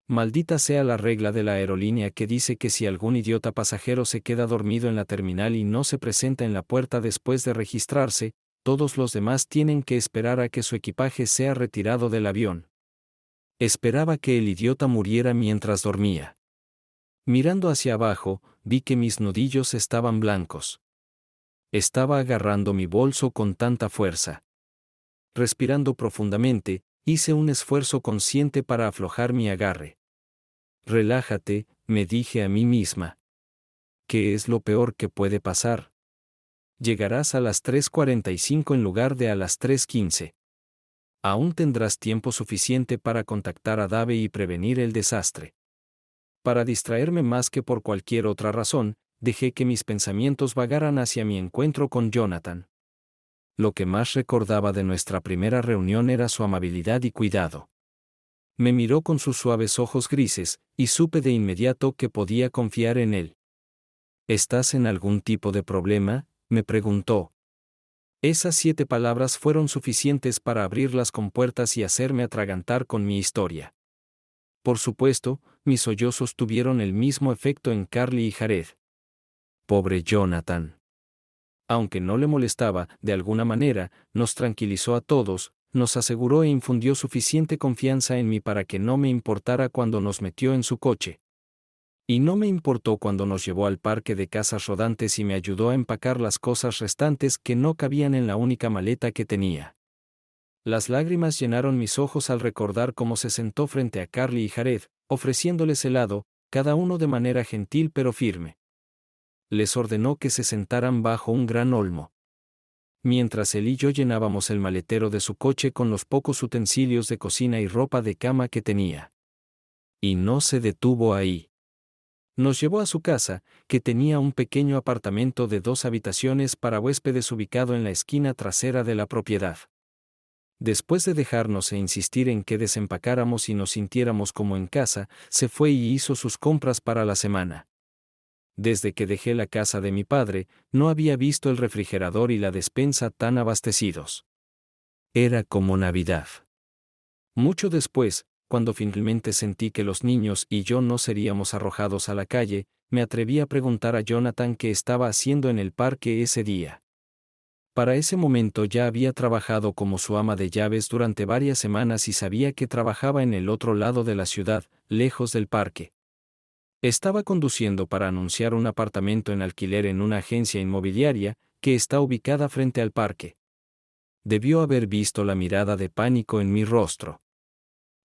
Maldita sea la regla de la aerolínea que dice que si algún idiota pasajero se queda dormido en la terminal y no se presenta en la puerta después de registrarse, todos los demás tienen que esperar a que su equipaje sea retirado del avión. Esperaba que el idiota muriera mientras dormía. Mirando hacia abajo, vi que mis nudillos estaban blancos. Estaba agarrando mi bolso con tanta fuerza. Respirando profundamente, hice un esfuerzo consciente para aflojar mi agarre. Relájate, me dije a mí misma. ¿Qué es lo peor que puede pasar? Llegarás a las 3:45 en lugar de a las 3:15. Aún tendrás tiempo suficiente para contactar a Dave y prevenir el desastre. Para distraerme más que por cualquier otra razón, dejé que mis pensamientos vagaran hacia mi encuentro con Jonathan. Lo que más recordaba de nuestra primera reunión era su amabilidad y cuidado. Me miró con sus suaves ojos grises, y supe de inmediato que podía confiar en él. ¿Estás en algún tipo de problema?, me preguntó. Esas 7 palabras fueron suficientes para abrir las compuertas y hacerme atragantar con mi historia. Por supuesto, mis sollozos tuvieron el mismo efecto en Carly y Jared. Pobre Jonathan. Aunque no le molestaba, de alguna manera, nos tranquilizó a todos, nos aseguró e infundió suficiente confianza en mí para que no me importara cuando nos metió en su coche. Y no me importó cuando nos llevó al parque de casas rodantes y me ayudó a empacar las cosas restantes que no cabían en la única maleta que tenía. Las lágrimas llenaron mis ojos al recordar cómo se sentó frente a Carly y Jared, ofreciéndoles helado, cada uno de manera gentil pero firme. Les ordenó que se sentaran bajo un gran olmo. Mientras él y yo llenábamos el maletero de su coche con los pocos utensilios de cocina y ropa de cama que tenía. Y no se detuvo ahí. Nos llevó a su casa, que tenía un pequeño apartamento de 2 habitaciones para huéspedes ubicado en la esquina trasera de la propiedad. Después de dejarnos e insistir en que desempacáramos y nos sintiéramos como en casa, se fue y hizo sus compras para la semana. Desde que dejé la casa de mi padre, no había visto el refrigerador y la despensa tan abastecidos. Era como Navidad. Mucho después, cuando finalmente sentí que los niños y yo no seríamos arrojados a la calle, me atreví a preguntar a Jonathan qué estaba haciendo en el parque ese día. Para ese momento ya había trabajado como su ama de llaves durante varias semanas y sabía que trabajaba en el otro lado de la ciudad, lejos del parque. Estaba conduciendo para anunciar un apartamento en alquiler en una agencia inmobiliaria, que está ubicada frente al parque. Debió haber visto la mirada de pánico en mi rostro.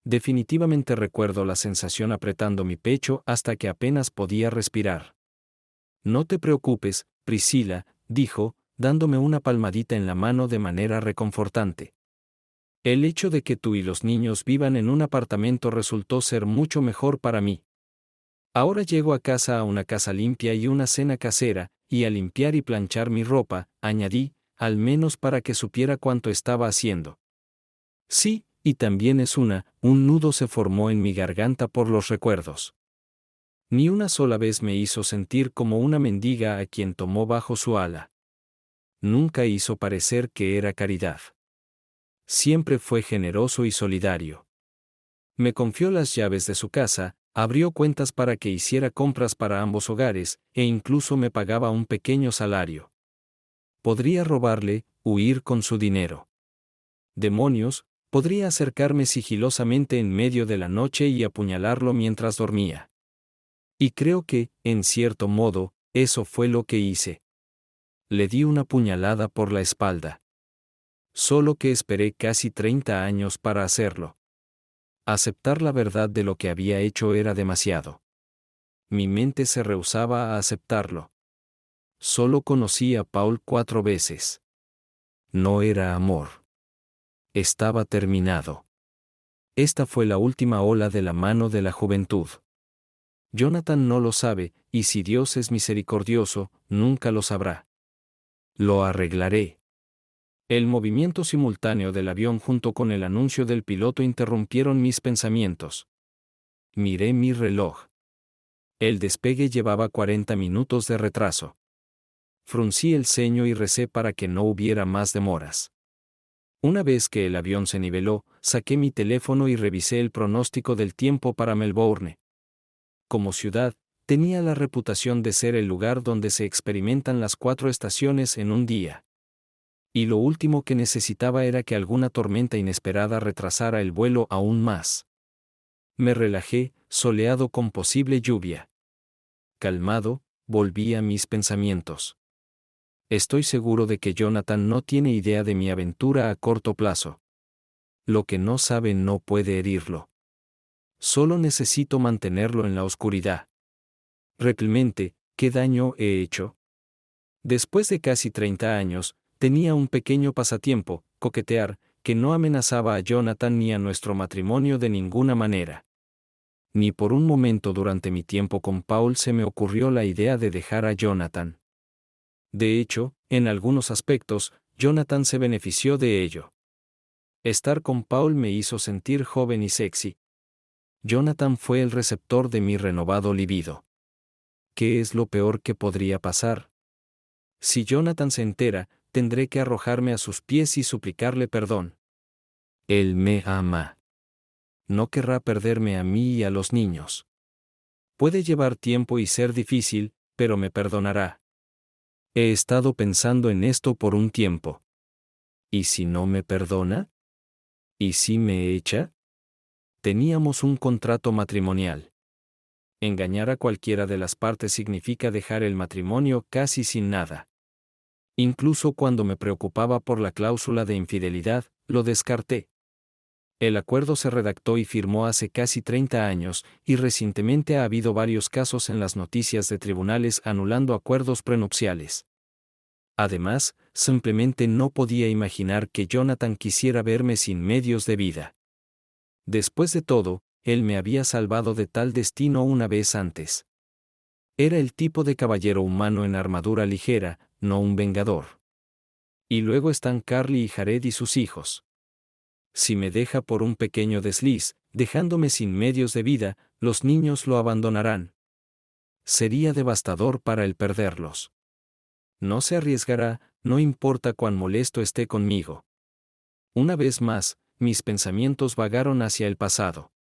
Definitivamente recuerdo la sensación apretando mi pecho hasta que apenas podía respirar. No te preocupes, Priscila, dijo, dándome una palmadita en la mano de manera reconfortante. El hecho de que tú y los niños vivan en un apartamento resultó ser mucho mejor para mí. Ahora llego a casa a una casa limpia y una cena casera, y a limpiar y planchar mi ropa, añadí, al menos para que supiera cuánto estaba haciendo. Sí, y también un nudo se formó en mi garganta por los recuerdos. Ni una sola vez me hizo sentir como una mendiga a quien tomó bajo su ala. Nunca hizo parecer que era caridad. Siempre fue generoso y solidario. Me confió las llaves de su casa, abrió cuentas para que hiciera compras para ambos hogares, e incluso me pagaba un pequeño salario. Podría robarle, huir con su dinero. Demonios, podría acercarme sigilosamente en medio de la noche y apuñalarlo mientras dormía. Y creo que, en cierto modo, eso fue lo que hice. Le di una puñalada por la espalda. Solo que esperé casi 30 años para hacerlo. Aceptar la verdad de lo que había hecho era demasiado. Mi mente se rehusaba a aceptarlo. Solo conocí a Paul 4 veces. No era amor. Estaba terminado. Esta fue la última ola de la mano de la juventud. Jonathan no lo sabe, y si Dios es misericordioso, nunca lo sabrá. Lo arreglaré. El movimiento simultáneo del avión junto con el anuncio del piloto interrumpieron mis pensamientos. Miré mi reloj. El despegue llevaba 40 minutos de retraso. Fruncí el ceño y recé para que no hubiera más demoras. Una vez que el avión se niveló, saqué mi teléfono y revisé el pronóstico del tiempo para Melbourne. Como ciudad, tenía la reputación de ser el lugar donde se experimentan las 4 estaciones en un día. Y lo último que necesitaba era que alguna tormenta inesperada retrasara el vuelo aún más. Me relajé, soleado con posible lluvia. Calmado, volví a mis pensamientos. Estoy seguro de que Jonathan no tiene idea de mi aventura a corto plazo. Lo que no sabe no puede herirlo. Solo necesito mantenerlo en la oscuridad. Realmente, ¿qué daño he hecho? Después de casi 30 años, tenía un pequeño pasatiempo, coquetear, que no amenazaba a Jonathan ni a nuestro matrimonio de ninguna manera. Ni por un momento durante mi tiempo con Paul se me ocurrió la idea de dejar a Jonathan. De hecho, en algunos aspectos, Jonathan se benefició de ello. Estar con Paul me hizo sentir joven y sexy. Jonathan fue el receptor de mi renovado libido. ¿Qué es lo peor que podría pasar? Si Jonathan se entera, tendré que arrojarme a sus pies y suplicarle perdón. Él me ama. No querrá perderme a mí y a los niños. Puede llevar tiempo y ser difícil, pero me perdonará. He estado pensando en esto por un tiempo. ¿Y si no me perdona? ¿Y si me echa? Teníamos un contrato matrimonial. Engañar a cualquiera de las partes significa dejar el matrimonio casi sin nada. Incluso cuando me preocupaba por la cláusula de infidelidad, lo descarté. El acuerdo se redactó y firmó hace casi 30 años, y recientemente ha habido varios casos en las noticias de tribunales anulando acuerdos prenupciales. Además, simplemente no podía imaginar que Jonathan quisiera verme sin medios de vida. Después de todo, él me había salvado de tal destino una vez antes. Era el tipo de caballero humano en armadura ligera, no un vengador. Y luego están Carly y Jared y sus hijos. Si me deja por un pequeño desliz, dejándome sin medios de vida, los niños lo abandonarán. Sería devastador para él perderlos. No se arriesgará, no importa cuán molesto esté conmigo. Una vez más, mis pensamientos vagaron hacia el pasado.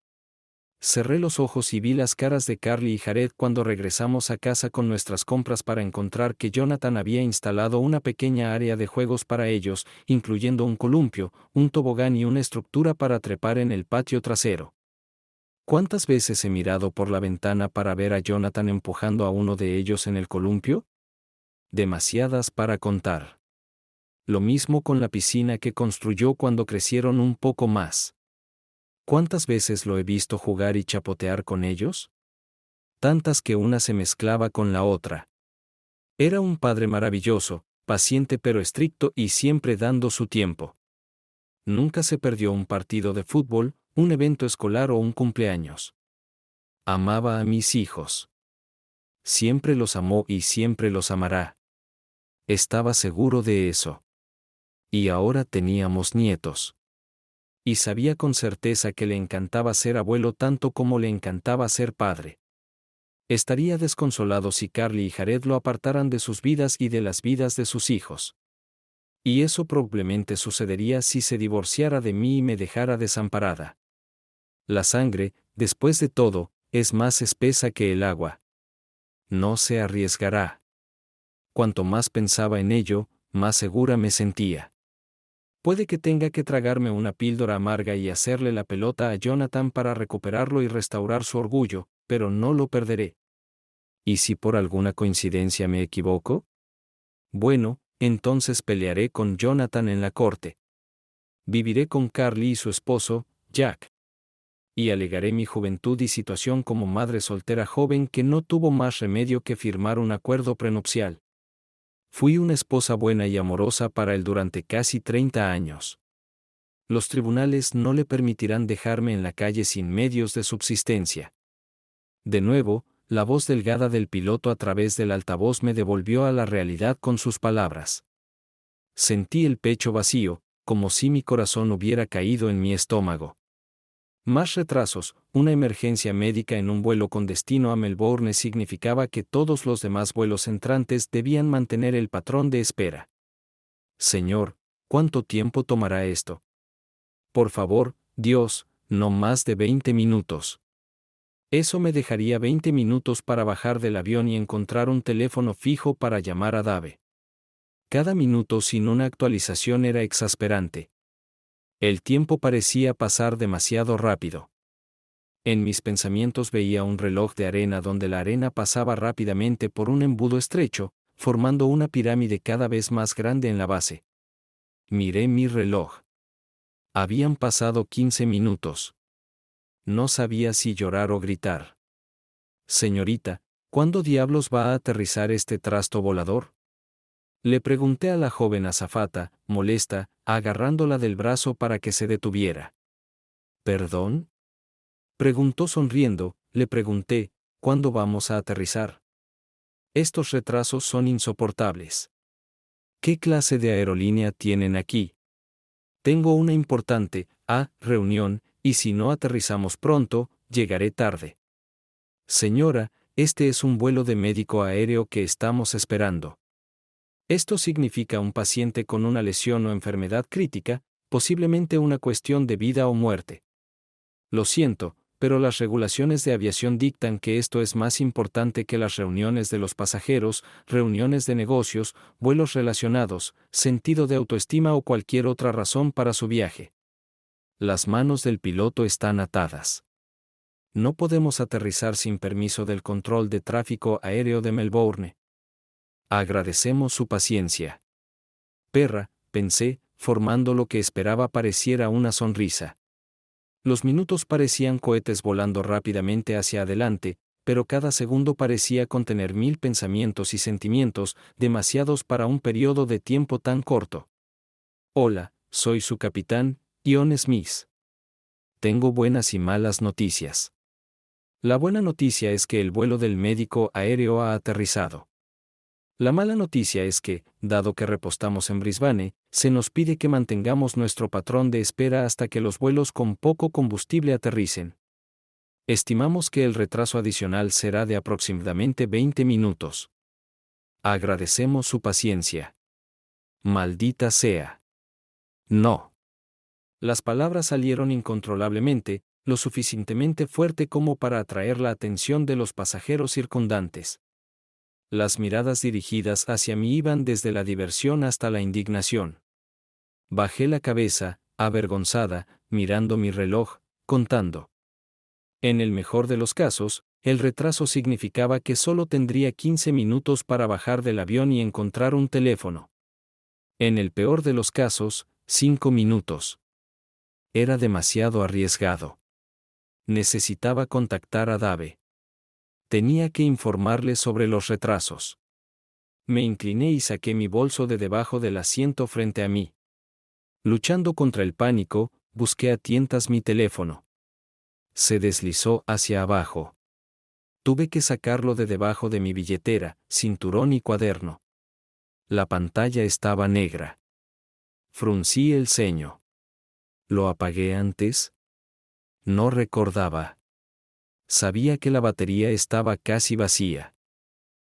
Cerré los ojos y vi las caras de Carly y Jared cuando regresamos a casa con nuestras compras para encontrar que Jonathan había instalado una pequeña área de juegos para ellos, incluyendo un columpio, un tobogán y una estructura para trepar en el patio trasero. ¿Cuántas veces he mirado por la ventana para ver a Jonathan empujando a uno de ellos en el columpio? Demasiadas para contar. Lo mismo con la piscina que construyó cuando crecieron un poco más. ¿Cuántas veces lo he visto jugar y chapotear con ellos? Tantas que una se mezclaba con la otra. Era un padre maravilloso, paciente pero estricto y siempre dando su tiempo. Nunca se perdió un partido de fútbol, un evento escolar o un cumpleaños. Amaba a mis hijos. Siempre los amó y siempre los amará. Estaba seguro de eso. Y ahora teníamos nietos. Y sabía con certeza que le encantaba ser abuelo tanto como le encantaba ser padre. Estaría desconsolado si Carly y Jared lo apartaran de sus vidas y de las vidas de sus hijos. Y eso probablemente sucedería si se divorciara de mí y me dejara desamparada. La sangre, después de todo, es más espesa que el agua. No se arriesgará. Cuanto más pensaba en ello, más segura me sentía. Puede que tenga que tragarme una píldora amarga y hacerle la pelota a Jonathan para recuperarlo y restaurar su orgullo, pero no lo perderé. ¿Y si por alguna coincidencia me equivoco? Bueno, entonces pelearé con Jonathan en la corte. Viviré con Carly y su esposo, Jack. Y alegaré mi juventud y situación como madre soltera joven que no tuvo más remedio que firmar un acuerdo prenupcial. Fui una esposa buena y amorosa para él durante casi 30 años. Los tribunales no le permitirán dejarme en la calle sin medios de subsistencia. De nuevo, la voz delgada del piloto a través del altavoz me devolvió a la realidad con sus palabras. Sentí el pecho vacío, como si mi corazón hubiera caído en mi estómago. Más retrasos, una emergencia médica en un vuelo con destino a Melbourne significaba que todos los demás vuelos entrantes debían mantener el patrón de espera. Señor, ¿cuánto tiempo tomará esto? Por favor, Dios, no más de 20 minutos. Eso me dejaría 20 minutos para bajar del avión y encontrar un teléfono fijo para llamar a Dave. Cada minuto sin una actualización era exasperante. El tiempo parecía pasar demasiado rápido. En mis pensamientos veía un reloj de arena donde la arena pasaba rápidamente por un embudo estrecho, formando una pirámide cada vez más grande en la base. Miré mi reloj. Habían pasado 15 minutos. No sabía si llorar o gritar. Señorita, ¿cuándo diablos va a aterrizar este trasto volador? Le pregunté a la joven azafata, molesta, agarrándola del brazo para que se detuviera. ¿Perdón? Preguntó sonriendo. Le pregunté, ¿cuándo vamos a aterrizar? Estos retrasos son insoportables. ¿Qué clase de aerolínea tienen aquí? Tengo una importante reunión, y si no aterrizamos pronto, llegaré tarde. Señora, este es un vuelo de médico aéreo que estamos esperando. Esto significa un paciente con una lesión o enfermedad crítica, posiblemente una cuestión de vida o muerte. Lo siento, pero las regulaciones de aviación dictan que esto es más importante que las reuniones de los pasajeros, reuniones de negocios, vuelos relacionados, sentido de autoestima o cualquier otra razón para su viaje. Las manos del piloto están atadas. No podemos aterrizar sin permiso del control de tráfico aéreo de Melbourne. Agradecemos su paciencia. Perra, pensé, formando lo que esperaba pareciera una sonrisa. Los minutos parecían cohetes volando rápidamente hacia adelante, pero cada segundo parecía contener 1000 pensamientos y sentimientos, demasiados para un periodo de tiempo tan corto. Hola, soy su capitán, Ian Smith. Tengo buenas y malas noticias. La buena noticia es que el vuelo del médico aéreo ha aterrizado. La mala noticia es que, dado que repostamos en Brisbane, se nos pide que mantengamos nuestro patrón de espera hasta que los vuelos con poco combustible aterricen. Estimamos que el retraso adicional será de aproximadamente 20 minutos. Agradecemos su paciencia. Maldita sea. No. Las palabras salieron incontrolablemente, lo suficientemente fuerte como para atraer la atención de los pasajeros circundantes. Las miradas dirigidas hacia mí iban desde la diversión hasta la indignación. Bajé la cabeza, avergonzada, mirando mi reloj, contando. En el mejor de los casos, el retraso significaba que solo tendría 15 minutos para bajar del avión y encontrar un teléfono. En el peor de los casos, 5 minutos. Era demasiado arriesgado. Necesitaba contactar a Dave. Tenía que informarle sobre los retrasos. Me incliné y saqué mi bolso de debajo del asiento frente a mí. Luchando contra el pánico, busqué a tientas mi teléfono. Se deslizó hacia abajo. Tuve que sacarlo de debajo de mi billetera, cinturón y cuaderno. La pantalla estaba negra. Fruncí el ceño. ¿Lo apagué antes? No recordaba. Sabía que la batería estaba casi vacía.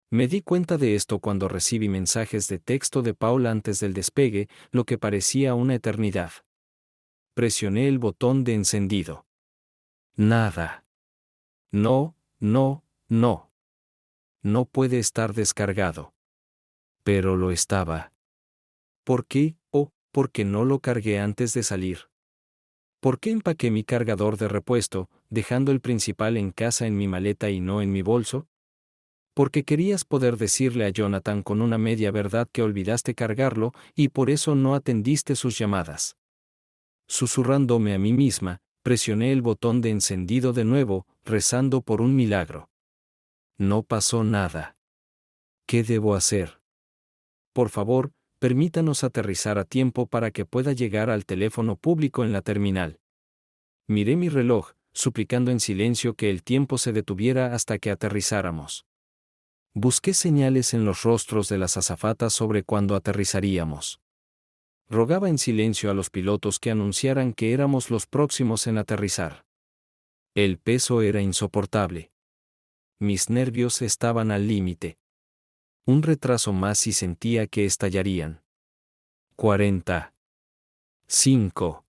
Me di cuenta de esto cuando recibí mensajes de texto de Paul antes del despegue, lo que parecía una eternidad. Presioné el botón de encendido. Nada. No, no, no. No puede estar descargado. Pero lo estaba. ¿Por qué? ¿Por qué no lo cargué antes de salir? ¿Por qué empaqué mi cargador de repuesto, dejando el principal en casa en mi maleta y no en mi bolso? Porque querías poder decirle a Jonathan con una media verdad que olvidaste cargarlo y por eso no atendiste sus llamadas. Susurrándome a mí misma, presioné el botón de encendido de nuevo, rezando por un milagro. No pasó nada. ¿Qué debo hacer? Por favor, permítanos aterrizar a tiempo para que pueda llegar al teléfono público en la terminal. Miré mi reloj, suplicando en silencio que el tiempo se detuviera hasta que aterrizáramos. Busqué señales en los rostros de las azafatas sobre cuándo aterrizaríamos. Rogaba en silencio a los pilotos que anunciaran que éramos los próximos en aterrizar. El peso era insoportable. Mis nervios estaban al límite. Un retraso más y sentía que estallarían. 40. 5.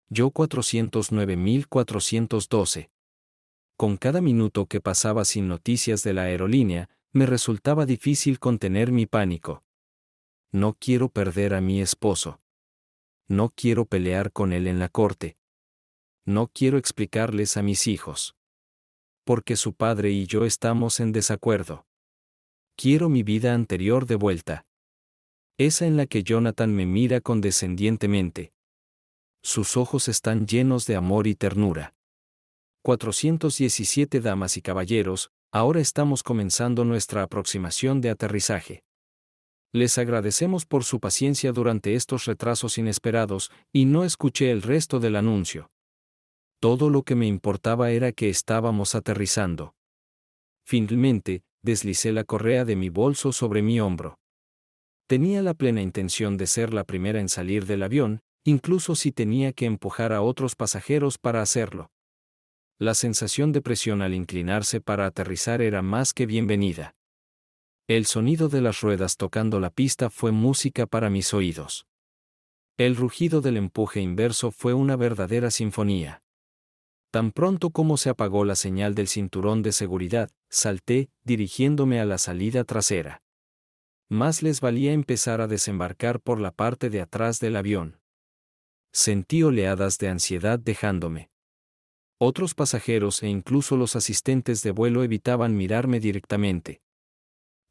Yo 409.412. Con cada minuto que pasaba sin noticias de la aerolínea, me resultaba difícil contener mi pánico. No quiero perder a mi esposo. No quiero pelear con él en la corte. No quiero explicarles a mis hijos. Porque su padre y yo estamos en desacuerdo. Quiero mi vida anterior de vuelta. Esa en la que Jonathan me mira condescendientemente. Sus ojos están llenos de amor y ternura. 417 damas y caballeros, ahora estamos comenzando nuestra aproximación de aterrizaje. Les agradecemos por su paciencia durante estos retrasos inesperados, y no escuché el resto del anuncio. Todo lo que me importaba era que estábamos aterrizando. Finalmente, deslicé la correa de mi bolso sobre mi hombro. Tenía la plena intención de ser la primera en salir del avión, incluso si tenía que empujar a otros pasajeros para hacerlo. La sensación de presión al inclinarse para aterrizar era más que bienvenida. El sonido de las ruedas tocando la pista fue música para mis oídos. El rugido del empuje inverso fue una verdadera sinfonía. Tan pronto como se apagó la señal del cinturón de seguridad, salté, dirigiéndome a la salida trasera. Más les valía empezar a desembarcar por la parte de atrás del avión. Sentí oleadas de ansiedad dejándome. Otros pasajeros e incluso los asistentes de vuelo evitaban mirarme directamente.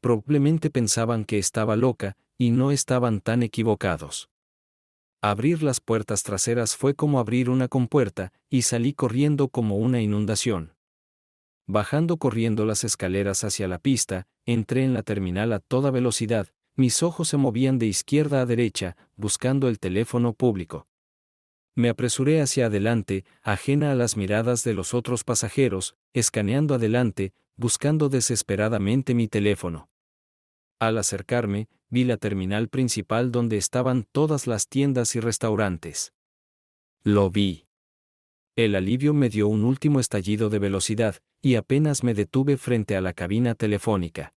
Probablemente pensaban que estaba loca, y no estaban tan equivocados. Abrir las puertas traseras fue como abrir una compuerta, y salí corriendo como una inundación. Bajando corriendo las escaleras hacia la pista, entré en la terminal a toda velocidad, mis ojos se movían de izquierda a derecha, buscando el teléfono público. Me apresuré hacia adelante, ajena a las miradas de los otros pasajeros, escaneando adelante, buscando desesperadamente mi teléfono. Al acercarme, vi la terminal principal donde estaban todas las tiendas y restaurantes. Lo vi. El alivio me dio un último estallido de velocidad, y apenas me detuve frente a la cabina telefónica.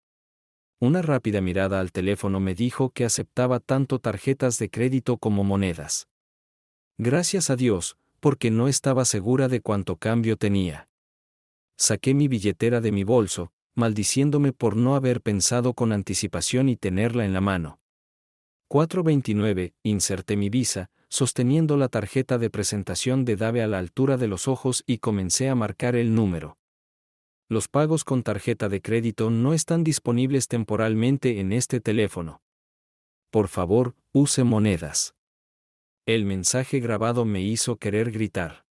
Una rápida mirada al teléfono me dijo que aceptaba tanto tarjetas de crédito como monedas. Gracias a Dios, porque no estaba segura de cuánto cambio tenía. Saqué mi billetera de mi bolso, maldiciéndome por no haber pensado con anticipación y tenerla en la mano. 429, inserté mi visa, sosteniendo la tarjeta de presentación de Dave a la altura de los ojos y comencé a marcar el número. Los pagos con tarjeta de crédito no están disponibles temporalmente en este teléfono. Por favor, use monedas. El mensaje grabado me hizo querer gritar.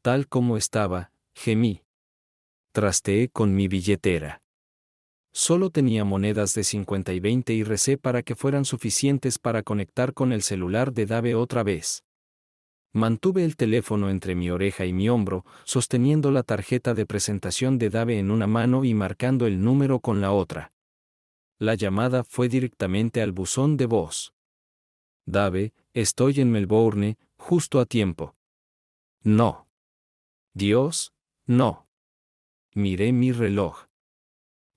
Tal como estaba, gemí. Trasteé con mi billetera. Solo tenía monedas de 50 y 20 y recé para que fueran suficientes para conectar con el celular de Dave otra vez. Mantuve el teléfono entre mi oreja y mi hombro, sosteniendo la tarjeta de presentación de Dave en una mano y marcando el número con la otra. La llamada fue directamente al buzón de voz. Dave, estoy en Melbourne, justo a tiempo. No. Dios, no. Miré mi reloj.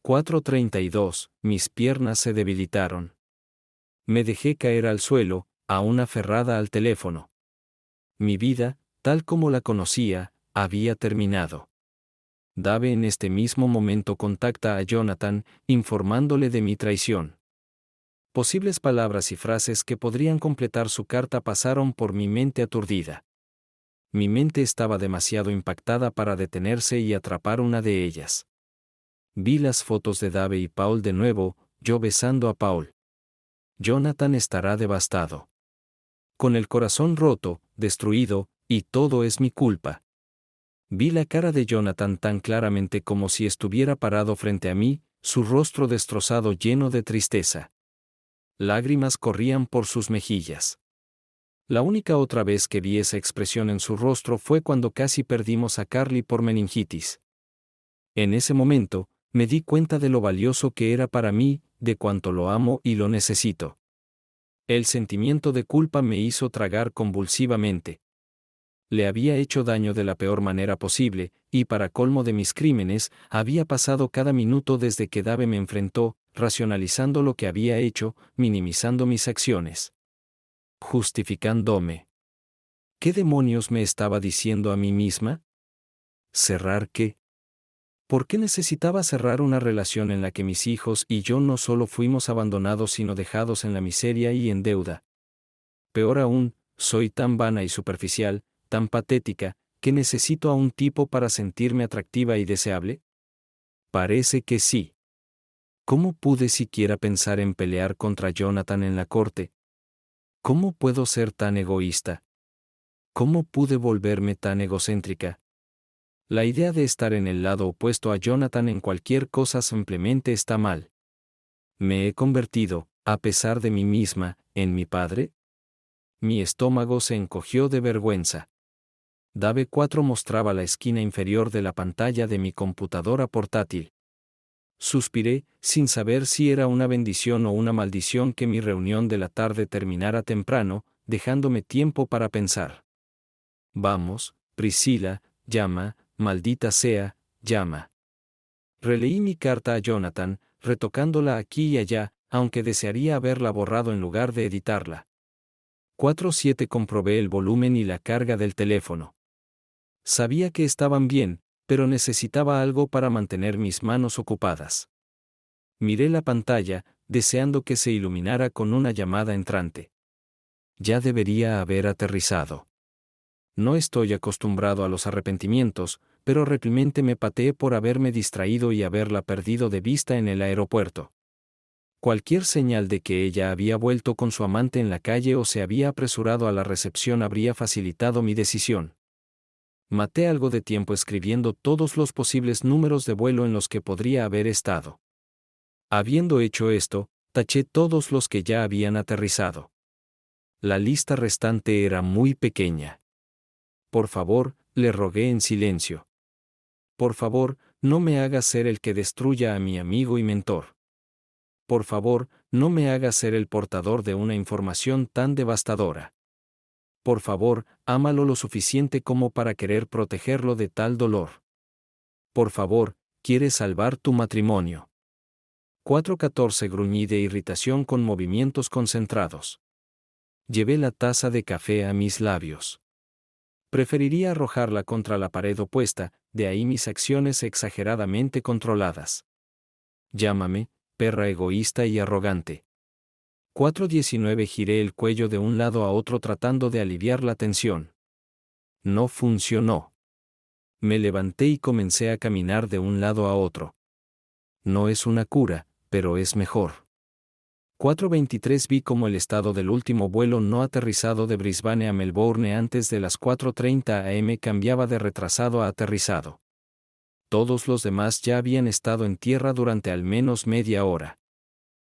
4:32, mis piernas se debilitaron. Me dejé caer al suelo, aún aferrada al teléfono. Mi vida, tal como la conocía, había terminado. Dave en este mismo momento contacta a Jonathan, informándole de mi traición. Posibles palabras y frases que podrían completar su carta pasaron por mi mente aturdida. Mi mente estaba demasiado impactada para detenerse y atrapar una de ellas. Vi las fotos de Dave y Paul de nuevo, yo besando a Paul. Jonathan estará devastado. Con el corazón roto, destruido, y todo es mi culpa. Vi la cara de Jonathan tan claramente como si estuviera parado frente a mí, su rostro destrozado lleno de tristeza. Lágrimas corrían por sus mejillas. La única otra vez que vi esa expresión en su rostro fue cuando casi perdimos a Carly por meningitis. En ese momento, me di cuenta de lo valioso que era para mí, de cuánto lo amo y lo necesito. El sentimiento de culpa me hizo tragar convulsivamente. Le había hecho daño de la peor manera posible, y para colmo de mis crímenes, había pasado cada minuto desde que Dave me enfrentó, racionalizando lo que había hecho, minimizando mis acciones. Justificándome. ¿Qué demonios me estaba diciendo a mí misma? ¿Cerrar qué? ¿Por qué necesitaba cerrar una relación en la que mis hijos y yo no solo fuimos abandonados sino dejados en la miseria y en deuda? Peor aún, soy tan vana y superficial, tan patética, que necesito a un tipo para sentirme atractiva y deseable? Parece que sí. ¿Cómo pude siquiera pensar en pelear contra Jonathan en la corte? ¿Cómo puedo ser tan egoísta? ¿Cómo pude volverme tan egocéntrica? La idea de estar en el lado opuesto a Jonathan en cualquier cosa simplemente está mal. ¿Me he convertido, a pesar de mí misma, en mi padre? Mi estómago se encogió de vergüenza. Dave 4 mostraba la esquina inferior de la pantalla de mi computadora portátil. Suspiré, sin saber si era una bendición o una maldición que mi reunión de la tarde terminara temprano, dejándome tiempo para pensar. Vamos, Priscilla, llama, maldita sea, llama. Releí mi carta a Jonathan, retocándola aquí y allá, aunque desearía haberla borrado en lugar de editarla. 4-7 comprobé el volumen y la carga del teléfono. Sabía que estaban bien, pero necesitaba algo para mantener mis manos ocupadas. Miré la pantalla, deseando que se iluminara con una llamada entrante. Ya debería haber aterrizado. No estoy acostumbrado a los arrepentimientos, pero reprimidamente me pateé por haberme distraído y haberla perdido de vista en el aeropuerto. Cualquier señal de que ella había vuelto con su amante en la calle o se había apresurado a la recepción habría facilitado mi decisión. Maté algo de tiempo escribiendo todos los posibles números de vuelo en los que podría haber estado. Habiendo hecho esto, taché todos los que ya habían aterrizado. La lista restante era muy pequeña. Por favor, le rogué en silencio. Por favor, no me hagas ser el que destruya a mi amigo y mentor. Por favor, no me hagas ser el portador de una información tan devastadora. Por favor, ámalo lo suficiente como para querer protegerlo de tal dolor. Por favor, ¿quieres salvar tu matrimonio? 4:14 gruñí de irritación con movimientos concentrados. Llevé la taza de café a mis labios. Preferiría arrojarla contra la pared opuesta, de ahí mis acciones exageradamente controladas. Llámame, perra egoísta y arrogante. 4:19 giré el cuello de un lado a otro tratando de aliviar la tensión. No funcionó. Me levanté y comencé a caminar de un lado a otro. No es una cura, pero es mejor. 4:23 vi como el estado del último vuelo no aterrizado de Brisbane a Melbourne antes de las 4:30 am cambiaba de retrasado a aterrizado. Todos los demás ya habían estado en tierra durante al menos media hora.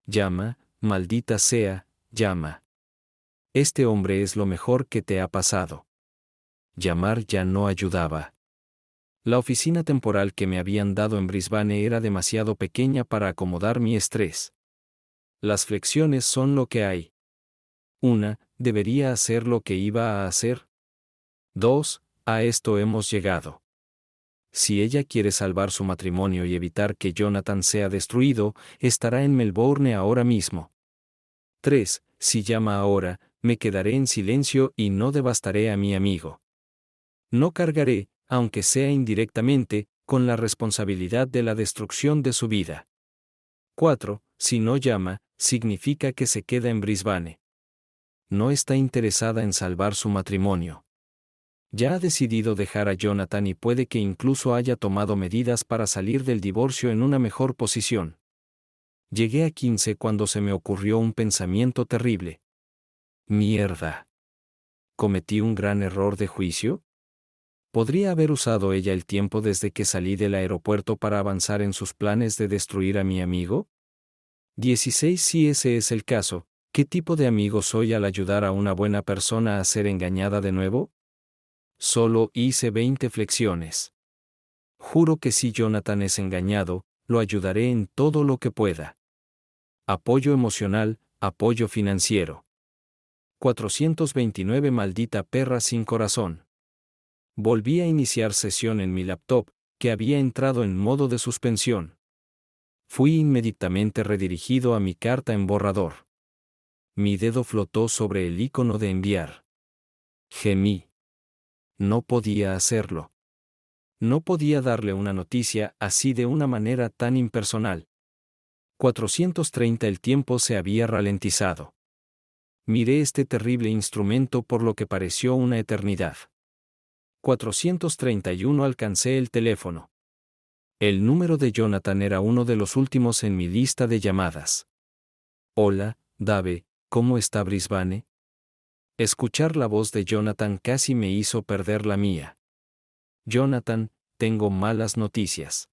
Llama, maldita sea, llama. Este hombre es lo mejor que te ha pasado. Llamar ya no ayudaba. La oficina temporal que me habían dado en Brisbane era demasiado pequeña para acomodar mi estrés. Las flexiones son lo que hay. 1. ¿Debería hacer lo que iba a hacer? 2. A esto hemos llegado. Si ella quiere salvar su matrimonio y evitar que Jonathan sea destruido, estará en Melbourne ahora mismo. 3. Si llama ahora, me quedaré en silencio y no devastaré a mi amigo. No cargaré, aunque sea indirectamente, con la responsabilidad de la destrucción de su vida. 4. Si no llama, significa que se queda en Brisbane. No está interesada en salvar su matrimonio. Ya ha decidido dejar a Jonathan y puede que incluso haya tomado medidas para salir del divorcio en una mejor posición. Llegué a 15 cuando se me ocurrió un pensamiento terrible. Mierda. ¿Cometí un gran error de juicio? ¿Podría haber usado ella el tiempo desde que salí del aeropuerto para avanzar en sus planes de destruir a mi amigo? 16 Si ese es el caso, ¿Qué tipo de amigo soy al ayudar a una buena persona a ser engañada de nuevo? Solo hice 20 flexiones. Juro que si Jonathan es engañado, lo ayudaré en todo lo que pueda. Apoyo emocional, apoyo financiero. 429 Maldita perra sin corazón. Volví a iniciar sesión en mi laptop, que había entrado en modo de suspensión. Fui inmediatamente redirigido a mi carta en borrador. Mi dedo flotó sobre el icono de enviar. Gemí. No podía hacerlo. No podía darle una noticia así de una manera tan impersonal. 430 El tiempo se había ralentizado. Miré este terrible instrumento por lo que pareció una eternidad. 431 Alcancé el teléfono. El número de Jonathan era uno de los últimos en mi lista de llamadas. Hola, Dave, ¿cómo está Brisbane? Escuchar la voz de Jonathan casi me hizo perder la mía. Jonathan, tengo malas noticias.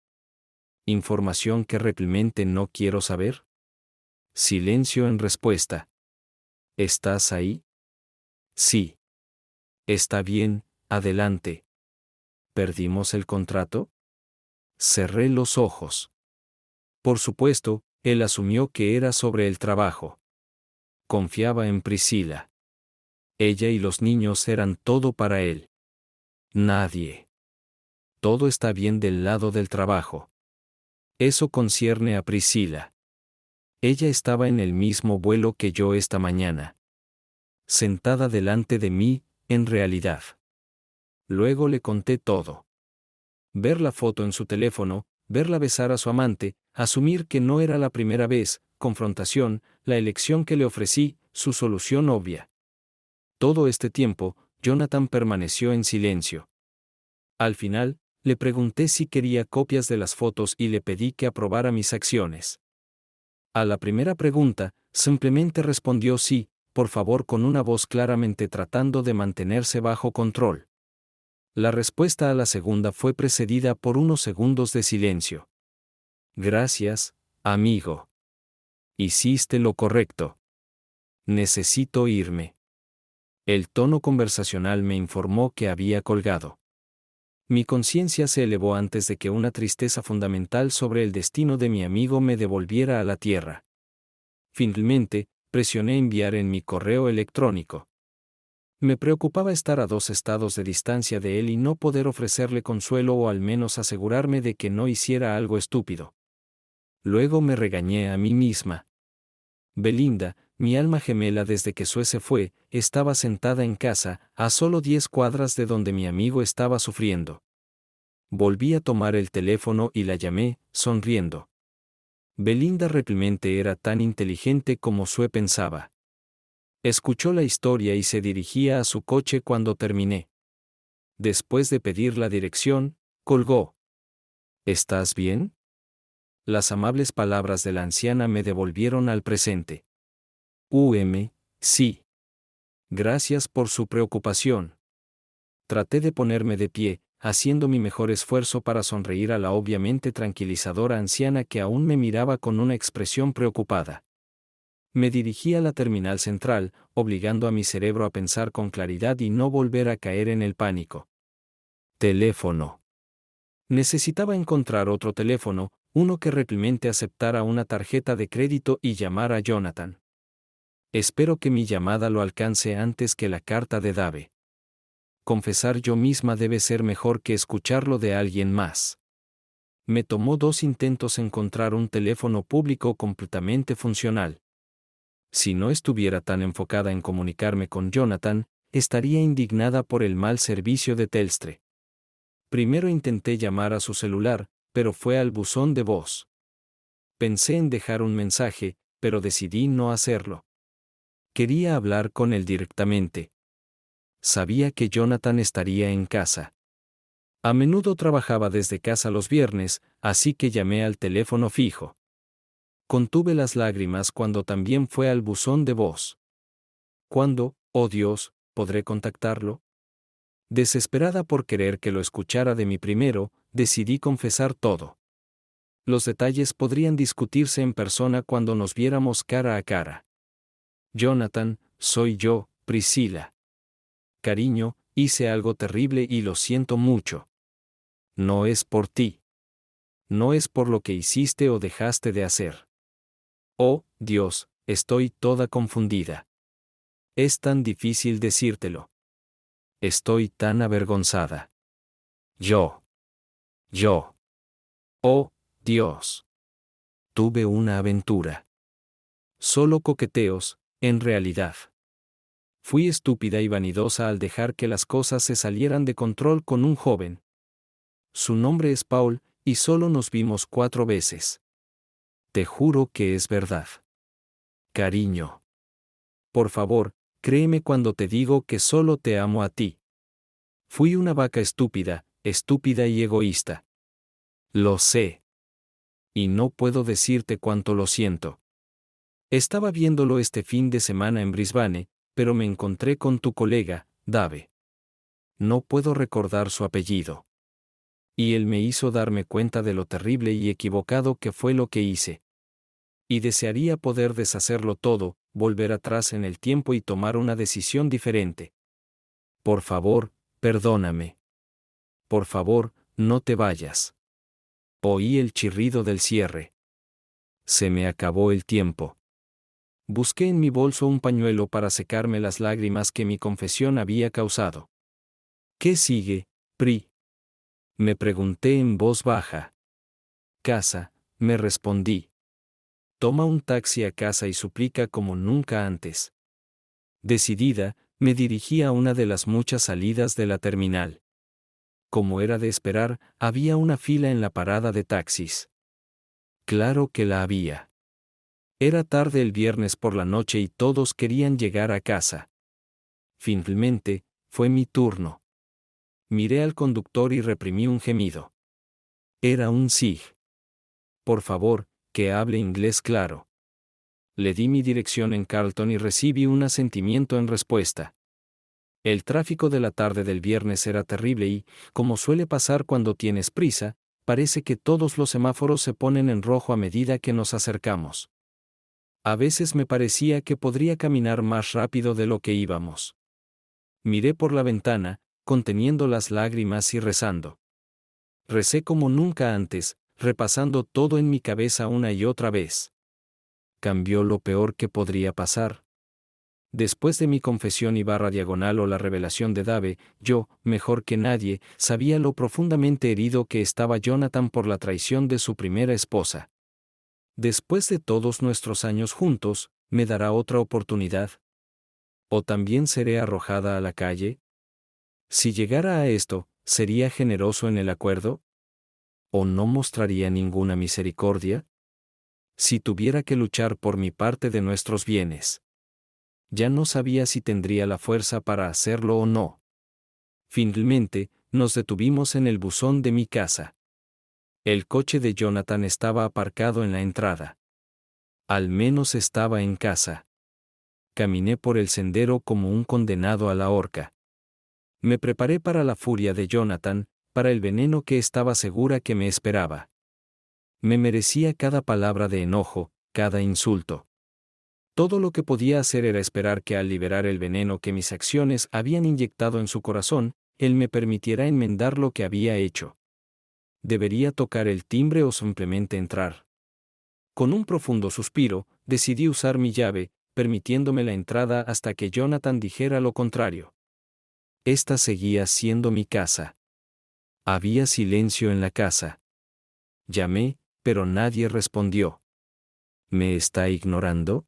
¿Información que realmente no quiero saber? Silencio en respuesta. ¿Estás ahí? Sí. Está bien, adelante. ¿Perdimos el contrato? Cerré los ojos. Por supuesto, él asumió que era sobre el trabajo. Confiaba en Priscila. Ella y los niños eran todo para él. Nadie. Todo está bien del lado del trabajo. Eso concierne a Priscila. Ella estaba en el mismo vuelo que yo esta mañana. Sentada delante de mí, en realidad. Luego le conté todo. Ver la foto en su teléfono, verla besar a su amante, asumir que no era la primera vez, confrontación, la elección que le ofrecí, su solución obvia. Todo este tiempo, Jonathan permaneció en silencio. Al final, le pregunté si quería copias de las fotos y le pedí que aprobara mis acciones. A la primera pregunta, simplemente respondió sí, por favor, con una voz claramente tratando de mantenerse bajo control. La respuesta a la segunda fue precedida por unos segundos de silencio. Gracias, amigo. Hiciste lo correcto. Necesito irme. El tono conversacional me informó que había colgado. Mi conciencia se elevó antes de que una tristeza fundamental sobre el destino de mi amigo me devolviera a la tierra. Finalmente, presioné enviar en mi correo electrónico. Me preocupaba estar a 2 estados de distancia de él y no poder ofrecerle consuelo o al menos asegurarme de que no hiciera algo estúpido. Luego me regañé a mí misma. Belinda, mi alma gemela desde que Sue se fue, estaba sentada en casa, a solo 10 cuadras de donde mi amigo estaba sufriendo. Volví a tomar el teléfono y la llamé, sonriendo. Belinda realmente era tan inteligente como Sue pensaba. Escuchó la historia y se dirigía a su coche cuando terminé. Después de pedir la dirección, colgó. ¿Estás bien? Las amables palabras de la anciana me devolvieron al presente. Sí. Gracias por su preocupación. Traté de ponerme de pie, haciendo mi mejor esfuerzo para sonreír a la obviamente tranquilizadora anciana que aún me miraba con una expresión preocupada. Me dirigí a la terminal central, obligando a mi cerebro a pensar con claridad y no volver a caer en el pánico. Teléfono. Necesitaba encontrar otro teléfono, uno que realmente aceptara una tarjeta de crédito y llamar a Jonathan. Espero que mi llamada lo alcance antes que la carta de Dave. Confesar yo misma debe ser mejor que escucharlo de alguien más. Me tomó 2 intentos encontrar un teléfono público completamente funcional. Si no estuviera tan enfocada en comunicarme con Jonathan, estaría indignada por el mal servicio de Telstra. Primero intenté llamar a su celular, pero fue al buzón de voz. Pensé en dejar un mensaje, pero decidí no hacerlo. Quería hablar con él directamente. Sabía que Jonathan estaría en casa. A menudo trabajaba desde casa los viernes, así que llamé al teléfono fijo. Contuve las lágrimas cuando también fue al buzón de voz. ¿Cuándo, oh Dios, podré contactarlo? Desesperada por querer que lo escuchara de mí primero, decidí confesar todo. Los detalles podrían discutirse en persona cuando nos viéramos cara a cara. Jonathan, soy yo, Priscila. Cariño, hice algo terrible y lo siento mucho. No es por ti. No es por lo que hiciste o dejaste de hacer. Oh, Dios, estoy toda confundida. Es tan difícil decírtelo. Estoy tan avergonzada. Yo. Oh, Dios. Tuve una aventura. Solo coqueteos, en realidad. Fui estúpida y vanidosa al dejar que las cosas se salieran de control con un joven. Su nombre es Paul, y solo nos vimos 4 veces. Te juro que es verdad. Cariño. Por favor, créeme cuando te digo que solo te amo a ti. Fui una vaca estúpida y egoísta. Lo sé. Y no puedo decirte cuánto lo siento. Estaba viéndolo este fin de semana en Brisbane, pero me encontré con tu colega, Dave. No puedo recordar su apellido. Y él me hizo darme cuenta de lo terrible y equivocado que fue lo que hice. Y desearía poder deshacerlo todo, volver atrás en el tiempo y tomar una decisión diferente. Por favor, perdóname. Por favor, no te vayas. Oí el chirrido del cierre. Se me acabó el tiempo. Busqué en mi bolso un pañuelo para secarme las lágrimas que mi confesión había causado. ¿Qué sigue, Pri? Me pregunté en voz baja. Casa, me respondí. Toma un taxi a casa y suplica como nunca antes. Decidida, me dirigí a una de las muchas salidas de la terminal. Como era de esperar, había una fila en la parada de taxis. Claro que la había. Era tarde el viernes por la noche y todos querían llegar a casa. Finalmente, fue mi turno. Miré al conductor y reprimí un gemido. Era un SIG. Por favor, que hable inglés claro. Le di mi dirección en Carlton y recibí un asentimiento en respuesta. El tráfico de la tarde del viernes era terrible y, como suele pasar cuando tienes prisa, parece que todos los semáforos se ponen en rojo a medida que nos acercamos. A veces me parecía que podría caminar más rápido de lo que íbamos. Miré por la ventana, conteniendo las lágrimas y rezando. Recé como nunca antes, repasando todo en mi cabeza una y otra vez. Cambió lo peor que podría pasar. Después de mi confesión y /diagonal o la revelación de Dave, yo, mejor que nadie, sabía lo profundamente herido que estaba Jonathan por la traición de su primera esposa. Después de todos nuestros años juntos, ¿me dará otra oportunidad? ¿O también seré arrojada a la calle? Si llegara a esto, ¿sería generoso en el acuerdo? ¿O no mostraría ninguna misericordia? Si tuviera que luchar por mi parte de nuestros bienes. Ya no sabía si tendría la fuerza para hacerlo o no. Finalmente, nos detuvimos en el buzón de mi casa. El coche de Jonathan estaba aparcado en la entrada. Al menos estaba en casa. Caminé por el sendero como un condenado a la horca. Me preparé para la furia de Jonathan, para el veneno que estaba segura que me esperaba. Me merecía cada palabra de enojo, cada insulto. Todo lo que podía hacer era esperar que al liberar el veneno que mis acciones habían inyectado en su corazón, él me permitiera enmendar lo que había hecho. ¿Debería tocar el timbre o simplemente entrar? Con un profundo suspiro, decidí usar mi llave, permitiéndome la entrada hasta que Jonathan dijera lo contrario. Esta seguía siendo mi casa. Había silencio en la casa. Llamé, pero nadie respondió. ¿Me está ignorando?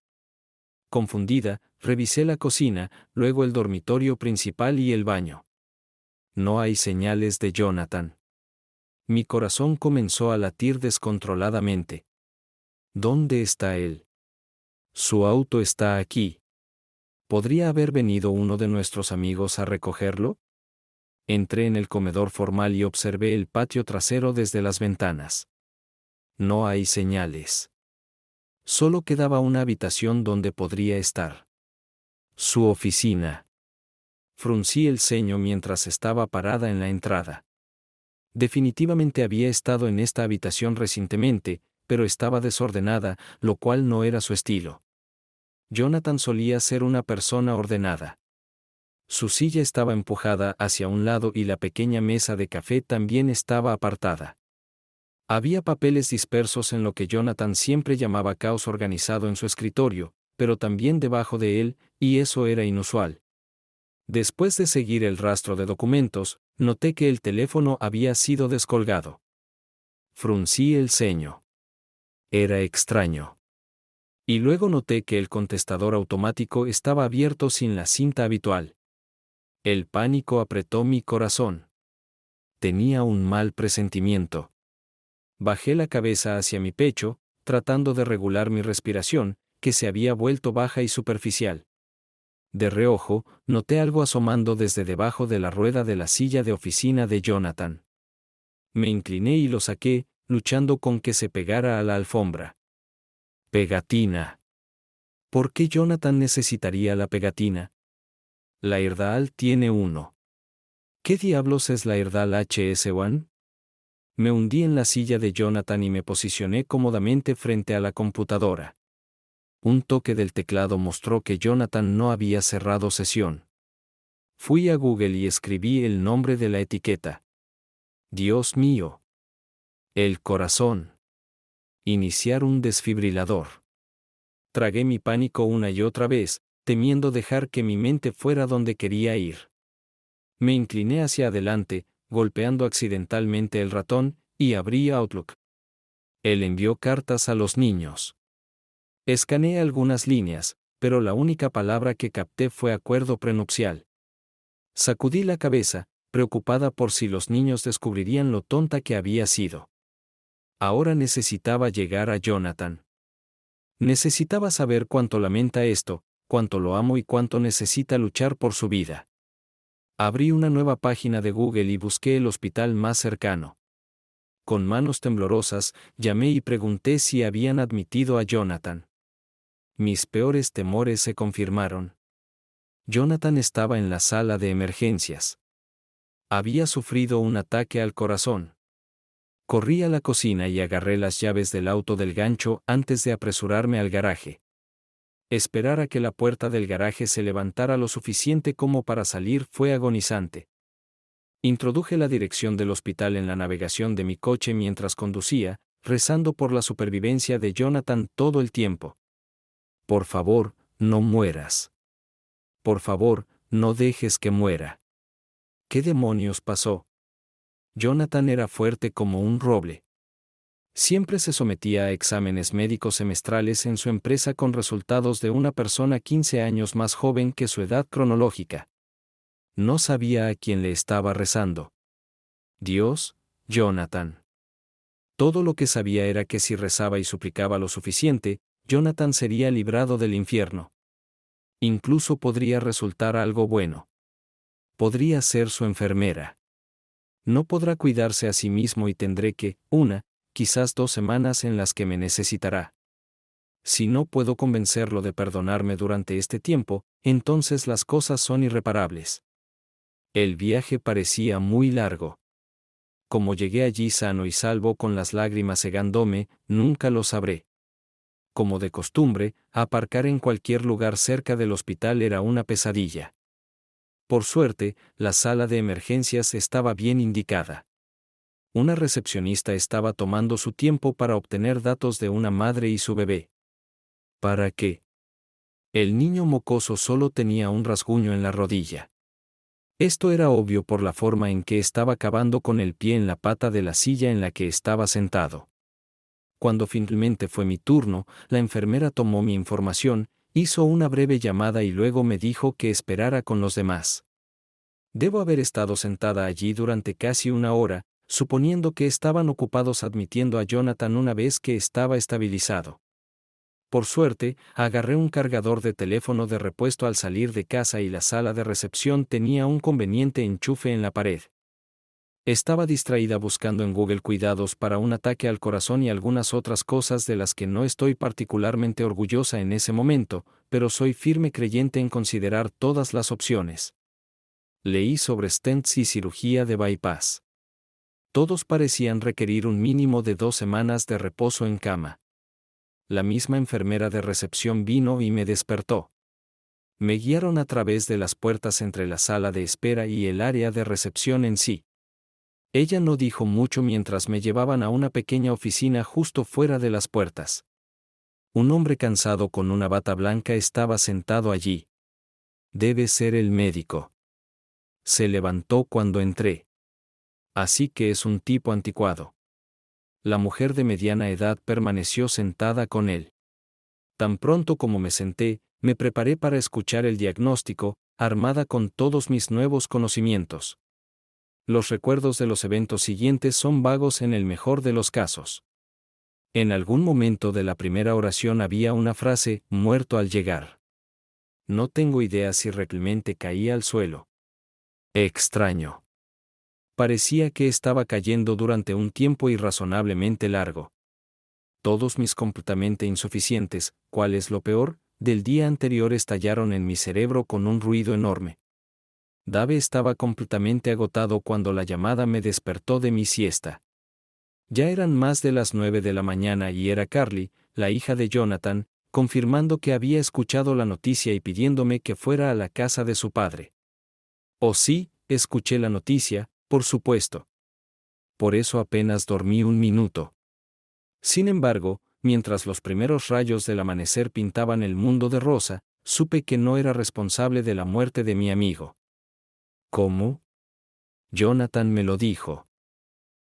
Confundida, revisé la cocina, luego el dormitorio principal y el baño. No hay señales de Jonathan. Mi corazón comenzó a latir descontroladamente. ¿Dónde está él? Su auto está aquí. ¿Podría haber venido uno de nuestros amigos a recogerlo? Entré en el comedor formal y observé el patio trasero desde las ventanas. No hay señales. Solo quedaba una habitación donde podría estar. Su oficina. Fruncí el ceño mientras estaba parada en la entrada. Definitivamente había estado en esta habitación recientemente, pero estaba desordenada, lo cual no era su estilo. Jonathan solía ser una persona ordenada. Su silla estaba empujada hacia un lado y la pequeña mesa de café también estaba apartada. Había papeles dispersos en lo que Jonathan siempre llamaba caos organizado en su escritorio, pero también debajo de él, y eso era inusual. Después de seguir el rastro de documentos, noté que el teléfono había sido descolgado. Fruncí el ceño. Era extraño. Y luego noté que el contestador automático estaba abierto sin la cinta habitual. El pánico apretó mi corazón. Tenía un mal presentimiento. Bajé la cabeza hacia mi pecho, tratando de regular mi respiración, que se había vuelto baja y superficial. De reojo, noté algo asomando desde debajo de la rueda de la silla de oficina de Jonathan. Me incliné y lo saqué, luchando con que se pegara a la alfombra. Pegatina. ¿Por qué Jonathan necesitaría la pegatina? La Irdal tiene uno. ¿Qué diablos es la Irdal HS1? Me hundí en la silla de Jonathan y me posicioné cómodamente frente a la computadora. Un toque del teclado mostró que Jonathan no había cerrado sesión. Fui a Google y escribí el nombre de la etiqueta. Dios mío. El corazón. Iniciar un desfibrilador. Tragué mi pánico una y otra vez, temiendo dejar que mi mente fuera donde quería ir. Me incliné hacia adelante, golpeando accidentalmente el ratón, y abrí Outlook. Él envió cartas a los niños. Escaneé algunas líneas, pero la única palabra que capté fue acuerdo prenupcial. Sacudí la cabeza, preocupada por si los niños descubrirían lo tonta que había sido. Ahora necesitaba llegar a Jonathan. Necesitaba saber cuánto lamenta esto, cuánto lo amo y cuánto necesita luchar por su vida. Abrí una nueva página de Google y busqué el hospital más cercano. Con manos temblorosas, llamé y pregunté si habían admitido a Jonathan. Mis peores temores se confirmaron. Jonathan estaba en la sala de emergencias. Había sufrido un ataque al corazón. Corrí a la cocina y agarré las llaves del auto del gancho antes de apresurarme al garaje. Esperar a que la puerta del garaje se levantara lo suficiente como para salir fue agonizante. Introduje la dirección del hospital en la navegación de mi coche mientras conducía, rezando por la supervivencia de Jonathan todo el tiempo. Por favor, no mueras. Por favor, no dejes que muera. ¿Qué demonios pasó? Jonathan era fuerte como un roble. Siempre se sometía a exámenes médicos semestrales en su empresa con resultados de una persona 15 años más joven que su edad cronológica. No sabía a quién le estaba rezando. Dios, Jonathan. Todo lo que sabía era que si rezaba y suplicaba lo suficiente, Jonathan sería librado del infierno. Incluso podría resultar algo bueno. Podría ser su enfermera. No podrá cuidarse a sí mismo y tendré que, quizás 2 semanas en las que me necesitará. Si no puedo convencerlo de perdonarme durante este tiempo, entonces las cosas son irreparables. El viaje parecía muy largo. Como llegué allí sano y salvo con las lágrimas cegándome, nunca lo sabré. Como de costumbre, aparcar en cualquier lugar cerca del hospital era una pesadilla. Por suerte, la sala de emergencias estaba bien indicada. Una recepcionista estaba tomando su tiempo para obtener datos de una madre y su bebé. ¿Para qué? El niño mocoso solo tenía un rasguño en la rodilla. Esto era obvio por la forma en que estaba cavando con el pie en la pata de la silla en la que estaba sentado. Cuando finalmente fue mi turno, la enfermera tomó mi información, hizo una breve llamada y luego me dijo que esperara con los demás. Debo haber estado sentada allí durante casi 1 hora, suponiendo que estaban ocupados admitiendo a Jonathan una vez que estaba estabilizado. Por suerte, agarré un cargador de teléfono de repuesto al salir de casa y la sala de recepción tenía un conveniente enchufe en la pared. Estaba distraída buscando en Google cuidados para un ataque al corazón y algunas otras cosas de las que no estoy particularmente orgullosa en ese momento, pero soy firme creyente en considerar todas las opciones. Leí sobre stents y cirugía de bypass. Todos parecían requerir un mínimo de 2 semanas de reposo en cama. la misma enfermera de recepción vino y me despertó. Me guiaron a través de las puertas entre la sala de espera y el área de recepción en sí. Ella no dijo mucho mientras me llevaban a una pequeña oficina justo fuera de las puertas. Un hombre cansado con una bata blanca estaba sentado allí. Debe ser el médico. Se levantó cuando entré. Así que es un tipo anticuado. La mujer de mediana edad permaneció sentada con él. Tan pronto como me senté, me preparé para escuchar el diagnóstico, armada con todos mis nuevos conocimientos. Los recuerdos de los eventos siguientes son vagos en el mejor de los casos. En algún momento de la primera oración había una frase, muerto al llegar. No tengo idea si realmente caía al suelo. Extraño. Parecía que estaba cayendo durante un tiempo irrazonablemente largo. Todos mis completamente insuficientes, ¿cuál es lo peor?, del día anterior estallaron en mi cerebro con un ruido enorme. Dave estaba completamente agotado cuando la llamada me despertó de mi siesta. Ya eran más de las 9 de la mañana y era Carly, la hija de Jonathan, confirmando que había escuchado la noticia y pidiéndome que fuera a la casa de su padre. Oh sí, escuché la noticia, por supuesto. Por eso apenas dormí un minuto. Sin embargo, mientras los primeros rayos del amanecer pintaban el mundo de rosa, supe que no era responsable de la muerte de mi amigo. ¿Cómo? Jonathan me lo dijo.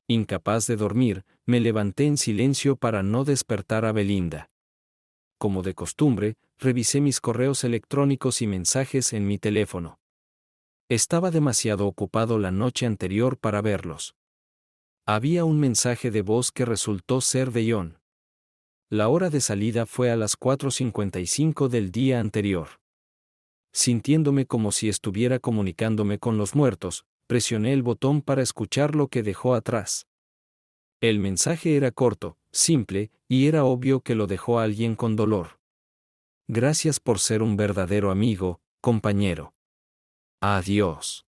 Incapaz de dormir, me levanté en silencio para no despertar a Belinda. Como de costumbre, revisé mis correos electrónicos y mensajes en mi teléfono. Estaba demasiado ocupado la noche anterior para verlos. Había un mensaje de voz que resultó ser de John. La hora de salida fue a las 4:55 del día anterior. Sintiéndome como si estuviera comunicándome con los muertos, presioné el botón para escuchar lo que dejó atrás. El mensaje era corto, simple, y era obvio que lo dejó alguien con dolor. Gracias por ser un verdadero amigo, compañero. Adiós.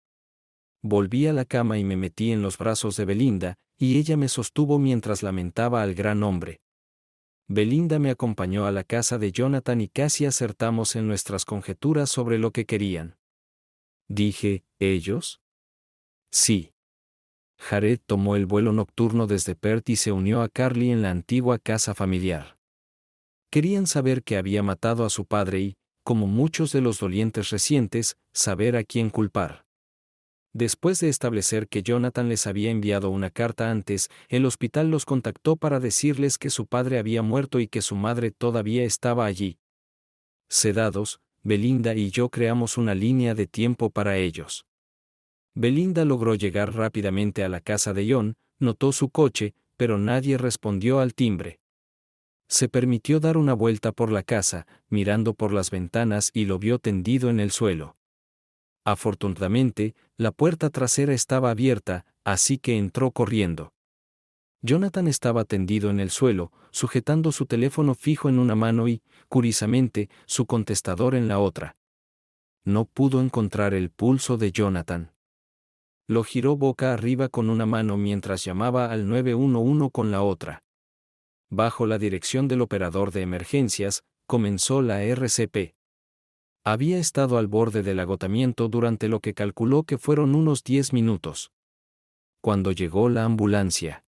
Volví a la cama y me metí en los brazos de Belinda, y ella me sostuvo mientras lamentaba al gran hombre. Belinda me acompañó a la casa de Jonathan y casi acertamos en nuestras conjeturas sobre lo que querían. Dije, ¿ellos? Sí. Jared tomó el vuelo nocturno desde Perth y se unió a Carly en la antigua casa familiar. Querían saber que había matado a su padre y, como muchos de los dolientes recientes, saber a quién culpar. Después de establecer que Jonathan les había enviado una carta antes, el hospital los contactó para decirles que su padre había muerto y que su madre todavía estaba allí. Sedados, Belinda y yo creamos una línea de tiempo para ellos. Belinda logró llegar rápidamente a la casa de John, notó su coche, pero nadie respondió al timbre. Se permitió dar una vuelta por la casa, mirando por las ventanas y lo vio tendido en el suelo. Afortunadamente, la puerta trasera estaba abierta, así que entró corriendo. Jonathan estaba tendido en el suelo, sujetando su teléfono fijo en una mano y, curiosamente, su contestador en la otra. No pudo encontrar el pulso de Jonathan. Lo giró boca arriba con una mano mientras llamaba al 911 con la otra. Bajo la dirección del operador de emergencias, comenzó la RCP. Había estado al borde del agotamiento durante lo que calculó que fueron unos 10 minutos. Cuando llegó la ambulancia,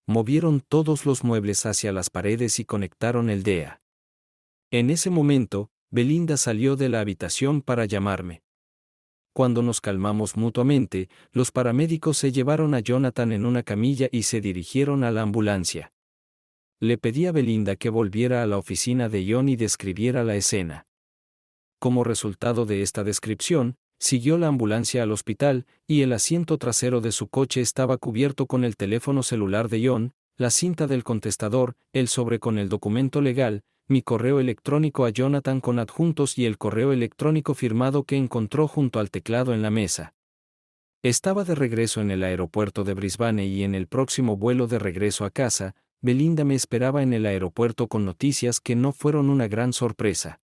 movieron todos los muebles hacia las paredes y conectaron el DEA. En ese momento, Belinda salió de la habitación para llamarme. Cuando nos calmamos mutuamente, los paramédicos se llevaron a Jonathan en una camilla y se dirigieron a la ambulancia. Le pedí a Belinda que volviera a la oficina de John y describiera la escena. Como resultado de esta descripción, siguió la ambulancia al hospital, y el asiento trasero de su coche estaba cubierto con el teléfono celular de John, la cinta del contestador, el sobre con el documento legal, mi correo electrónico a Jonathan con adjuntos y el correo electrónico firmado que encontró junto al teclado en la mesa. Estaba de regreso en el aeropuerto de Brisbane y en el próximo vuelo de regreso a casa, Belinda me esperaba en el aeropuerto con noticias que no fueron una gran sorpresa.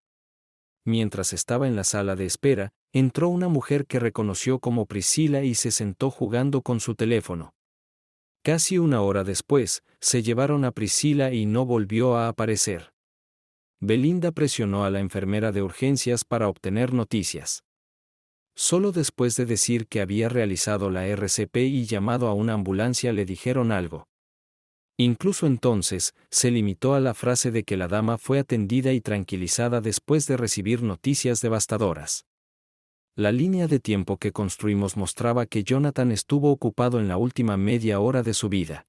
Mientras estaba en la sala de espera, entró una mujer que reconoció como Priscilla y se sentó jugando con su teléfono. Casi una hora después, se llevaron a Priscilla y no volvió a aparecer. Belinda presionó a la enfermera de urgencias para obtener noticias. Solo después de decir que había realizado la RCP y llamado a una ambulancia le dijeron algo. Incluso entonces, se limitó a la frase de que la dama fue atendida y tranquilizada después de recibir noticias devastadoras. La línea de tiempo que construimos mostraba que Jonathan estuvo ocupado en la última media hora de su vida.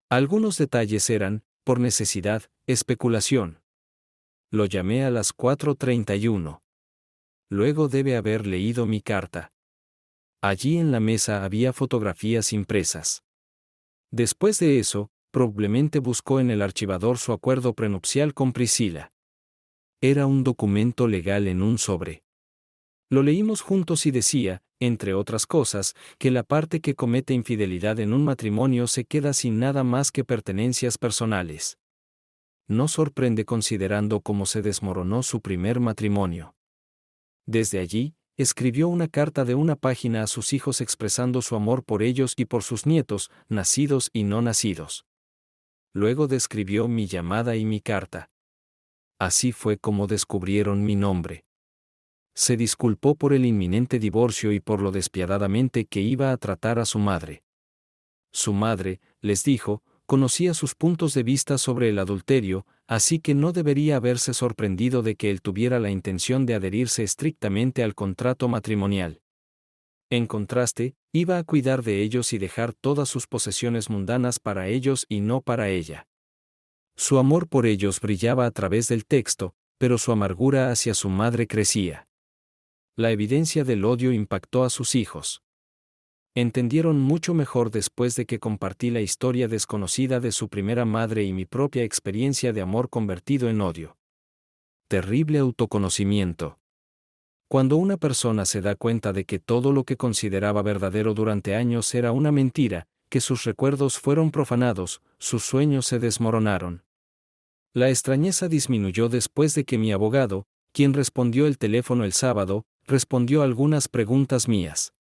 Algunos detalles eran, por necesidad, especulación. Lo llamé a las 4:31. Luego debe haber leído mi carta. Allí en la mesa había fotografías impresas. Después de eso, probablemente buscó en el archivador su acuerdo prenupcial con Priscila. Era un documento legal en un sobre. Lo leímos juntos y decía, entre otras cosas, que la parte que comete infidelidad en un matrimonio se queda sin nada más que pertenencias personales. No sorprende considerando cómo se desmoronó su primer matrimonio. Desde allí, escribió una carta de una página a sus hijos expresando su amor por ellos y por sus nietos, nacidos y no nacidos. Luego describió mi llamada y mi carta. Así fue como descubrieron mi nombre. Se disculpó por el inminente divorcio y por lo despiadadamente que iba a tratar a su madre. Su madre, les dijo, conocía sus puntos de vista sobre el adulterio, así que no debería haberse sorprendido de que él tuviera la intención de adherirse estrictamente al contrato matrimonial. En contraste, iba a cuidar de ellos y dejar todas sus posesiones mundanas para ellos y no para ella. Su amor por ellos brillaba a través del texto, pero su amargura hacia su madre crecía. La evidencia del odio impactó a sus hijos. Entendieron mucho mejor después de que compartí la historia desconocida de su primera madre y mi propia experiencia de amor convertido en odio. Terrible autoconocimiento. Cuando una persona se da cuenta de que todo lo que consideraba verdadero durante años era una mentira, que sus recuerdos fueron profanados, sus sueños se desmoronaron. La extrañeza disminuyó después de que mi abogado, quien respondió el teléfono el sábado, respondió algunas preguntas mías.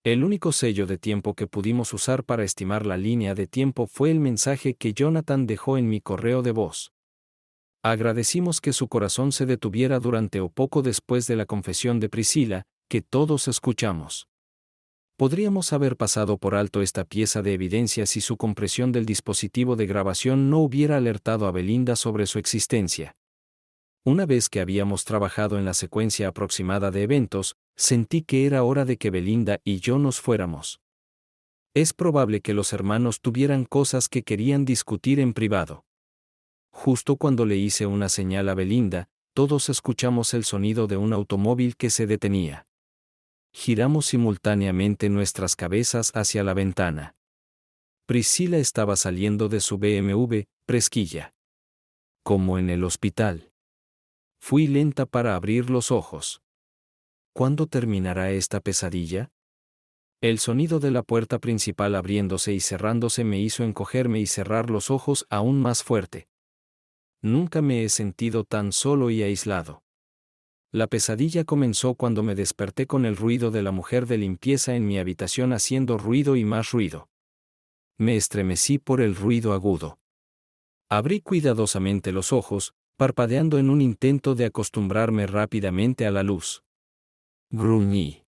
El único sello de tiempo que pudimos usar para estimar la línea de tiempo fue el mensaje que Jonathan dejó en mi correo de voz. Agradecimos que su corazón se detuviera durante o poco después de la confesión de Priscila, que todos escuchamos. Podríamos haber pasado por alto esta pieza de evidencia si su compresión del dispositivo de grabación no hubiera alertado a Belinda sobre su existencia. Una vez que habíamos trabajado en la secuencia aproximada de eventos, sentí que era hora de que Belinda y yo nos fuéramos. Es probable que los hermanos tuvieran cosas que querían discutir en privado. Justo cuando le hice una señal a Belinda, todos escuchamos el sonido de un automóvil que se detenía. Giramos simultáneamente nuestras cabezas hacia la ventana. Priscila estaba saliendo de su BMW, Presquilla. Como en el hospital. Fui lenta para abrir los ojos. ¿Cuándo terminará esta pesadilla? El sonido de la puerta principal abriéndose y cerrándose me hizo encogerme y cerrar los ojos aún más fuerte. Nunca me he sentido tan solo y aislado. La pesadilla comenzó cuando me desperté con el ruido de la mujer de limpieza en mi habitación haciendo ruido y más ruido. Me estremecí por el ruido agudo. Abrí cuidadosamente los ojos, parpadeando en un intento de acostumbrarme rápidamente a la luz. Gruñí.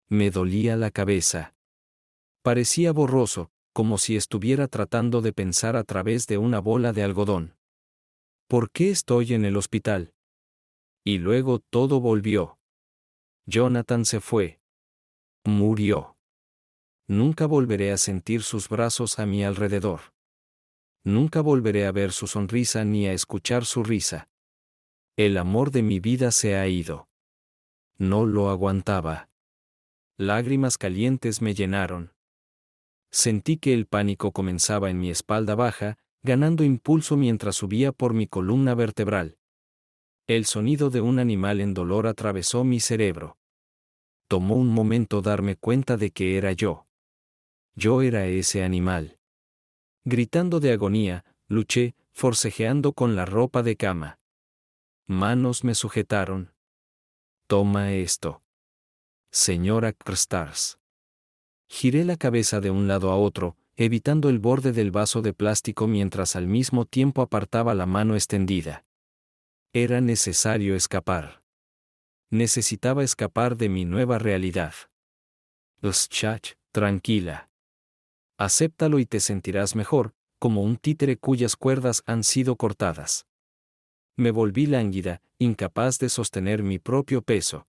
Me dolía la cabeza. Parecía borroso, como si estuviera tratando de pensar a través de una bola de algodón. ¿Por qué estoy en el hospital? Y luego todo volvió. Jonathan se fue. Murió. Nunca volveré a sentir sus brazos a mi alrededor. Nunca volveré a ver su sonrisa ni a escuchar su risa. El amor de mi vida se ha ido. No lo aguantaba. Lágrimas calientes me llenaron. Sentí que el pánico comenzaba en mi espalda baja, ganando impulso mientras subía por mi columna vertebral. El sonido de un animal en dolor atravesó mi cerebro. Tomó un momento darme cuenta de que era yo. Yo era ese animal. Gritando de agonía, luché, forcejeando con la ropa de cama. Manos me sujetaron. Toma esto. Señora Krstars. Giré la cabeza de un lado a otro, evitando el borde del vaso de plástico mientras al mismo tiempo apartaba la mano extendida. Era necesario escapar. Necesitaba escapar de mi nueva realidad. Chach, tranquila. Acéptalo y te sentirás mejor, como un títere cuyas cuerdas han sido cortadas. Me volví lánguida, incapaz de sostener mi propio peso.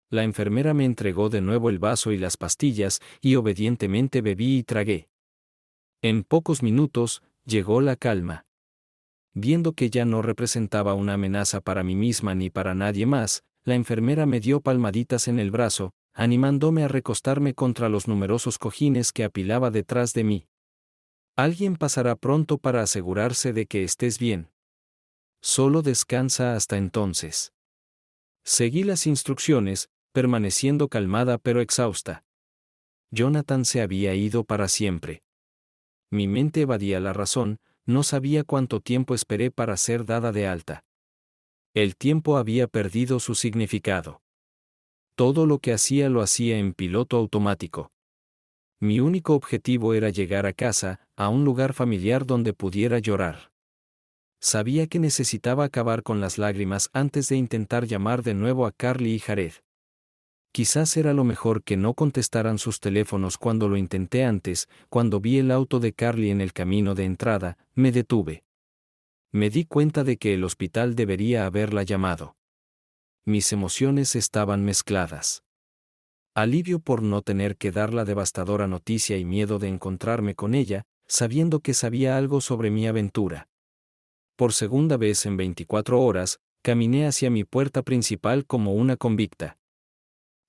La enfermera me entregó de nuevo el vaso y las pastillas, y obedientemente bebí y tragué. En pocos minutos, llegó la calma. Viendo que ya no representaba una amenaza para mí misma ni para nadie más, la enfermera me dio palmaditas en el brazo, animándome a recostarme contra los numerosos cojines que apilaba detrás de mí. Alguien pasará pronto para asegurarse de que estés bien. Solo descansa hasta entonces. Seguí las instrucciones, permaneciendo calmada pero exhausta. Jonathan se había ido para siempre. Mi mente evadía la razón, no sabía cuánto tiempo esperé para ser dada de alta. El tiempo había perdido su significado. Todo lo que hacía lo hacía en piloto automático. Mi único objetivo era llegar a casa, a un lugar familiar donde pudiera llorar. Sabía que necesitaba acabar con las lágrimas antes de intentar llamar de nuevo a Carly y Jared. Quizás era lo mejor que no contestaran sus teléfonos cuando lo intenté antes. Cuando vi el auto de Carly en el camino de entrada, me detuve. Me di cuenta de que el hospital debería haberla llamado. Mis emociones estaban mezcladas. Alivio por no tener que dar la devastadora noticia y miedo de encontrarme con ella, sabiendo que sabía algo sobre mi aventura. Por segunda vez en 24 horas, caminé hacia mi puerta principal como una convicta.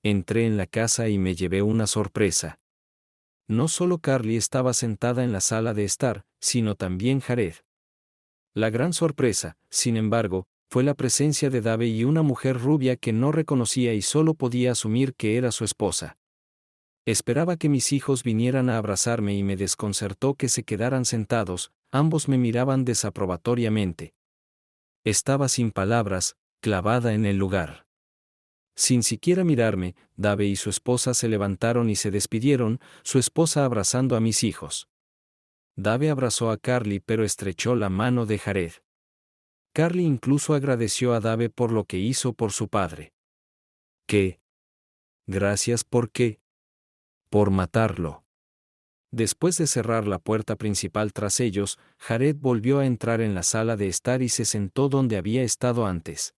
Entré en la casa y me llevé una sorpresa. No solo Carly estaba sentada en la sala de estar, sino también Jared. La gran sorpresa, sin embargo, fue la presencia de Dave y una mujer rubia que no reconocía y solo podía asumir que era su esposa. Esperaba que mis hijos vinieran a abrazarme y me desconcertó que se quedaran sentados, ambos me miraban desaprobatoriamente. Estaba sin palabras, clavada en el lugar. Sin siquiera mirarme, Dave y su esposa se levantaron y se despidieron, su esposa abrazando a mis hijos. Dave abrazó a Carly pero estrechó la mano de Jared. Carly incluso agradeció a Dave por lo que hizo por su padre. ¿Qué? Gracias ¿por qué? Por matarlo. Después de cerrar la puerta principal tras ellos, Jared volvió a entrar en la sala de estar y se sentó donde había estado antes.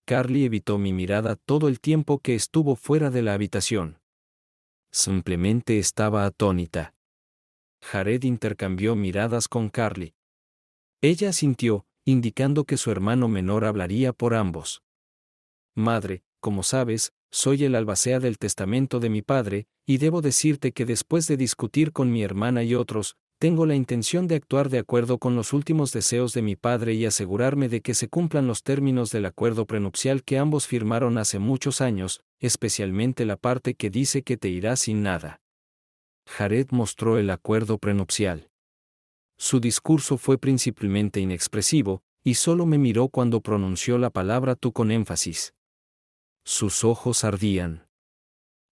Carly evitó mi mirada todo el tiempo que estuvo fuera de la habitación. Simplemente estaba atónita. Jared intercambió miradas con Carly. Ella asintió, indicando que su hermano menor hablaría por ambos. Madre, como sabes, soy el albacea del testamento de mi padre, y debo decirte que después de discutir con mi hermana y otros, tengo la intención de actuar de acuerdo con los últimos deseos de mi padre y asegurarme de que se cumplan los términos del acuerdo prenupcial que ambos firmaron hace muchos años, especialmente la parte que dice que te irás sin nada. Jared mostró el acuerdo prenupcial. Su discurso fue principalmente inexpresivo, y solo me miró cuando pronunció la palabra tú con énfasis. Sus ojos ardían.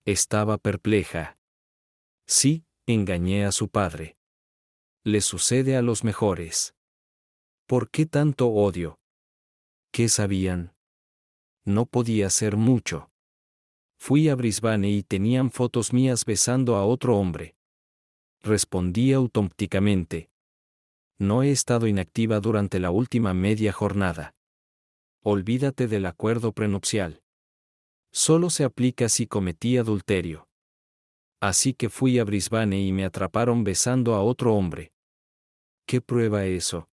Estaba perpleja. Sí, engañé a su padre. Le sucede a los mejores. ¿Por qué tanto odio? ¿Qué sabían? No podía ser mucho. Fui a Brisbane y tenían fotos mías besando a otro hombre. Respondí automáticamente. No he estado inactiva durante la última media jornada. Olvídate del acuerdo prenupcial. Solo se aplica si cometí adulterio. Así que fui a Brisbane y me atraparon besando a otro hombre. ¿Qué prueba eso?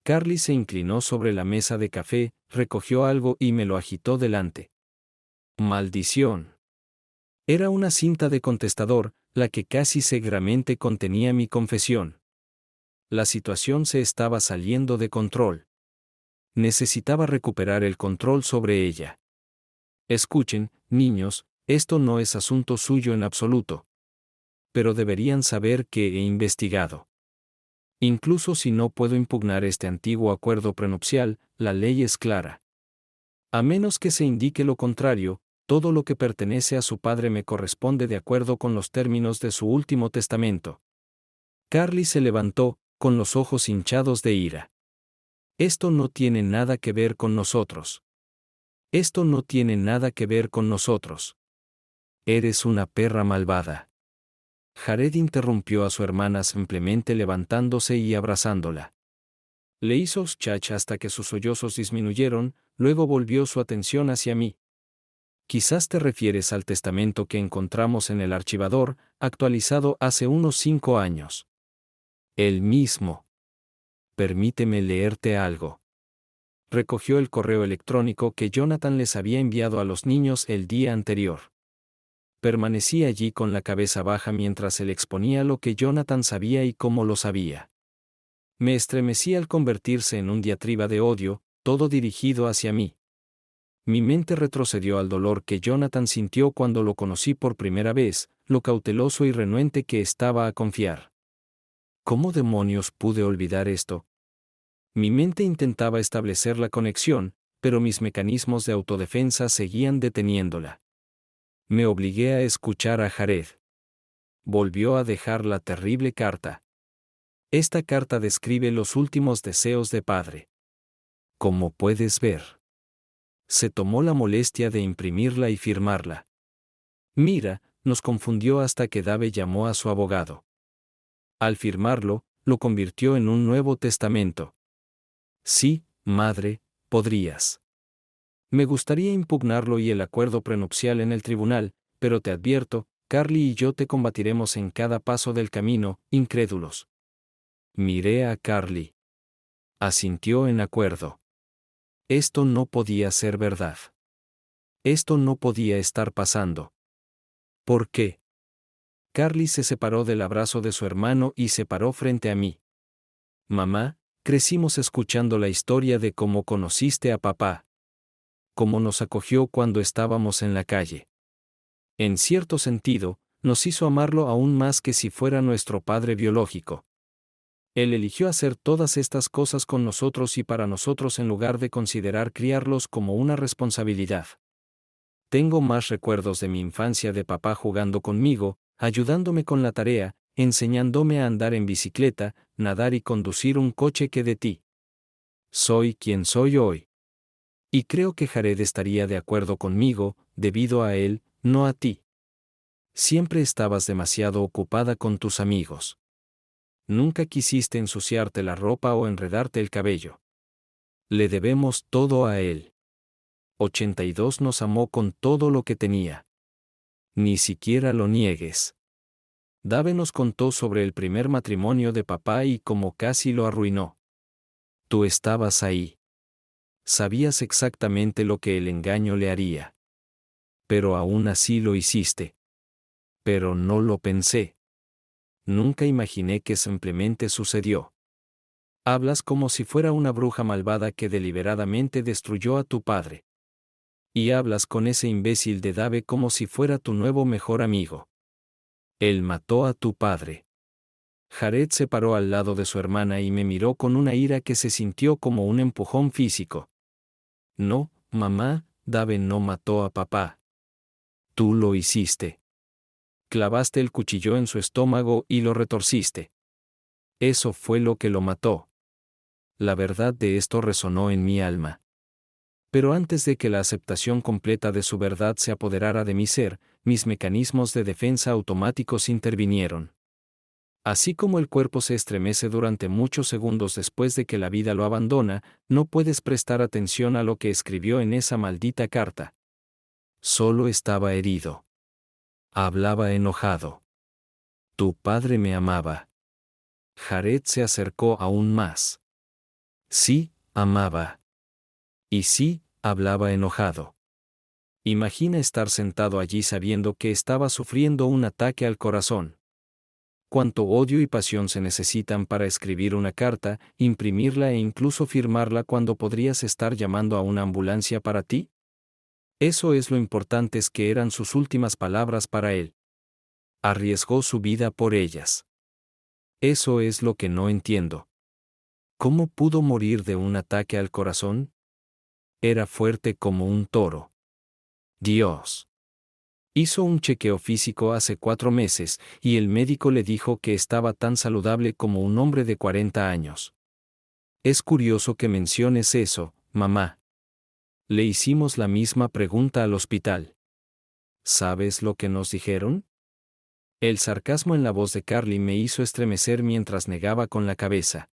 Carly se inclinó sobre la mesa de café, recogió algo y me lo agitó delante. ¡Maldición! Era una cinta de contestador, la que casi seguramente contenía mi confesión. La situación se estaba saliendo de control. Necesitaba recuperar el control sobre ella. Escuchen, niños, esto no es asunto suyo en absoluto. Pero deberían saber que he investigado. Incluso si no puedo impugnar este antiguo acuerdo prenupcial, la ley es clara. A menos que se indique lo contrario, todo lo que pertenece a su padre me corresponde de acuerdo con los términos de su último testamento. Carly se levantó, con los ojos hinchados de ira. Esto no tiene nada que ver con nosotros. Esto no tiene nada que ver con nosotros. Eres una perra malvada. Jared interrumpió a su hermana simplemente levantándose y abrazándola. Le hizo chach hasta que sus sollozos disminuyeron, luego volvió su atención hacia mí. Quizás te refieres al testamento que encontramos en el archivador, actualizado hace unos 5 años. El mismo. Permíteme leerte algo. Recogió el correo electrónico que Jonathan les había enviado a los niños el día anterior. Permanecí allí con la cabeza baja mientras él exponía lo que Jonathan sabía y cómo lo sabía. Me estremecí al convertirse en un diatriba de odio, todo dirigido hacia mí. Mi mente retrocedió al dolor que Jonathan sintió cuando lo conocí por primera vez, lo cauteloso y renuente que estaba a confiar. ¿Cómo demonios pude olvidar esto? Mi mente intentaba establecer la conexión, pero mis mecanismos de autodefensa seguían deteniéndola. Me obligué a escuchar a Jared. Volvió a dejar la terrible carta. Esta carta describe los últimos deseos de padre. Como puedes ver. Se tomó la molestia de imprimirla y firmarla. Mira, nos confundió hasta que Dave llamó a su abogado. Al firmarlo, lo convirtió en un nuevo testamento. Sí, madre, podrías. Me gustaría impugnarlo y el acuerdo prenupcial en el tribunal, pero te advierto, Carly y yo te combatiremos en cada paso del camino, incrédulos. Miré a Carly. Asintió en acuerdo. Esto no podía ser verdad. Esto no podía estar pasando. ¿Por qué? Carly se separó del abrazo de su hermano y se paró frente a mí. Mamá, crecimos escuchando la historia de cómo conociste a papá. Cómo nos acogió cuando estábamos en la calle. En cierto sentido, nos hizo amarlo aún más que si fuera nuestro padre biológico. Él eligió hacer todas estas cosas con nosotros y para nosotros en lugar de considerar criarlos como una responsabilidad. Tengo más recuerdos de mi infancia de papá jugando conmigo, ayudándome con la tarea, enseñándome a andar en bicicleta, nadar y conducir un coche que de ti. Soy quien soy hoy. Y creo que Jared estaría de acuerdo conmigo, debido a él, no a ti. Siempre estabas demasiado ocupada con tus amigos. Nunca quisiste ensuciarte la ropa o enredarte el cabello. Le debemos todo a él. 82 nos amó con todo lo que tenía. Ni siquiera lo niegues. Dave nos contó sobre el primer matrimonio de papá y cómo casi lo arruinó. Tú estabas ahí. Sabías exactamente lo que el engaño le haría. Pero aún así lo hiciste. Pero no lo pensé. Nunca imaginé que simplemente sucedió. Hablas como si fuera una bruja malvada que deliberadamente destruyó a tu padre. Y hablas con ese imbécil de Dave como si fuera tu nuevo mejor amigo. Él mató a tu padre. Jared se paró al lado de su hermana y me miró con una ira que se sintió como un empujón físico. No, mamá, Dave no mató a papá. Tú lo hiciste. Clavaste el cuchillo en su estómago y lo retorciste. Eso fue lo que lo mató. La verdad de esto resonó en mi alma. Pero antes de que la aceptación completa de su verdad se apoderara de mi ser, mis mecanismos de defensa automáticos intervinieron. Así como el cuerpo se estremece durante muchos segundos después de que la vida lo abandona, no puedes prestar atención a lo que escribió en esa maldita carta. Solo estaba herido. Hablaba enojado. Tu padre me amaba. Jared se acercó aún más. Sí, amaba. Y sí, hablaba enojado. Imagina estar sentado allí sabiendo que estaba sufriendo un ataque al corazón. Cuánto odio y pasión se necesitan para escribir una carta, imprimirla e incluso firmarla cuando podrías estar llamando a una ambulancia para ti. Eso es lo importantes que eran sus últimas palabras para él. Arriesgó su vida por ellas. Eso es lo que no entiendo. ¿Cómo pudo morir de un ataque al corazón? Era fuerte como un toro. Dios. Hizo un chequeo físico hace 4 meses, y el médico le dijo que estaba tan saludable como un hombre de 40 años. Es curioso que menciones eso, mamá. Le hicimos la misma pregunta al hospital. ¿Sabes lo que nos dijeron? El sarcasmo en la voz de Carly me hizo estremecer mientras negaba con la cabeza.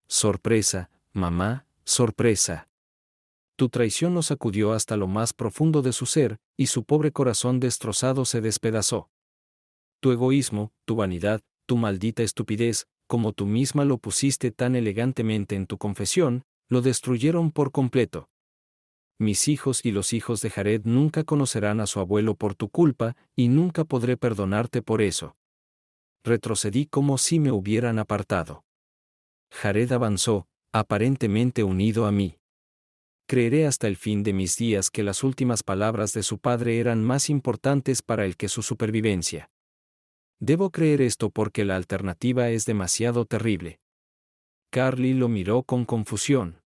Sorpresa, mamá, sorpresa. Tu traición nos sacudió hasta lo más profundo de su ser, y su pobre corazón destrozado se despedazó. Tu egoísmo, tu vanidad, tu maldita estupidez, como tú misma lo pusiste tan elegantemente en tu confesión, lo destruyeron por completo. Mis hijos y los hijos de Jared nunca conocerán a su abuelo por tu culpa, y nunca podré perdonarte por eso. Retrocedí como si me hubieran apartado. Jared avanzó, aparentemente unido a mí. Creeré hasta el fin de mis días que las últimas palabras de su padre eran más importantes para él que su supervivencia. Debo creer esto porque la alternativa es demasiado terrible. Carly lo miró con confusión.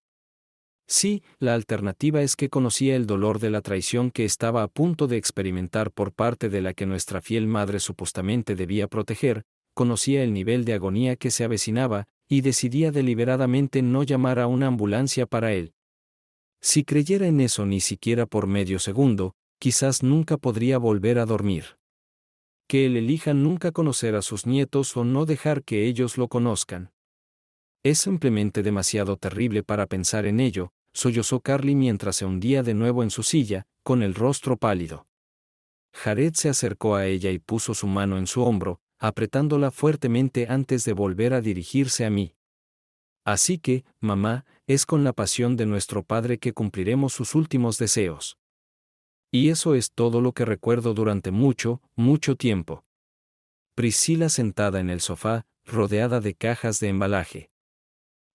Sí, la alternativa es que conocía el dolor de la traición que estaba a punto de experimentar por parte de la que nuestra fiel madre supuestamente debía proteger, conocía el nivel de agonía que se avecinaba, y decidía deliberadamente no llamar a una ambulancia para él. Si creyera en eso ni siquiera por medio segundo, quizás nunca podría volver a dormir. Que él elija nunca conocer a sus nietos o no dejar que ellos lo conozcan. Es simplemente demasiado terrible para pensar en ello, sollozó Carly mientras se hundía de nuevo en su silla, con el rostro pálido. Jared se acercó a ella y puso su mano en su hombro, apretándola fuertemente antes de volver a dirigirse a mí. Así que, mamá, es con la pasión de nuestro Padre que cumpliremos sus últimos deseos. Y eso es todo lo que recuerdo durante mucho, mucho tiempo. Priscila sentada en el sofá, rodeada de cajas de embalaje.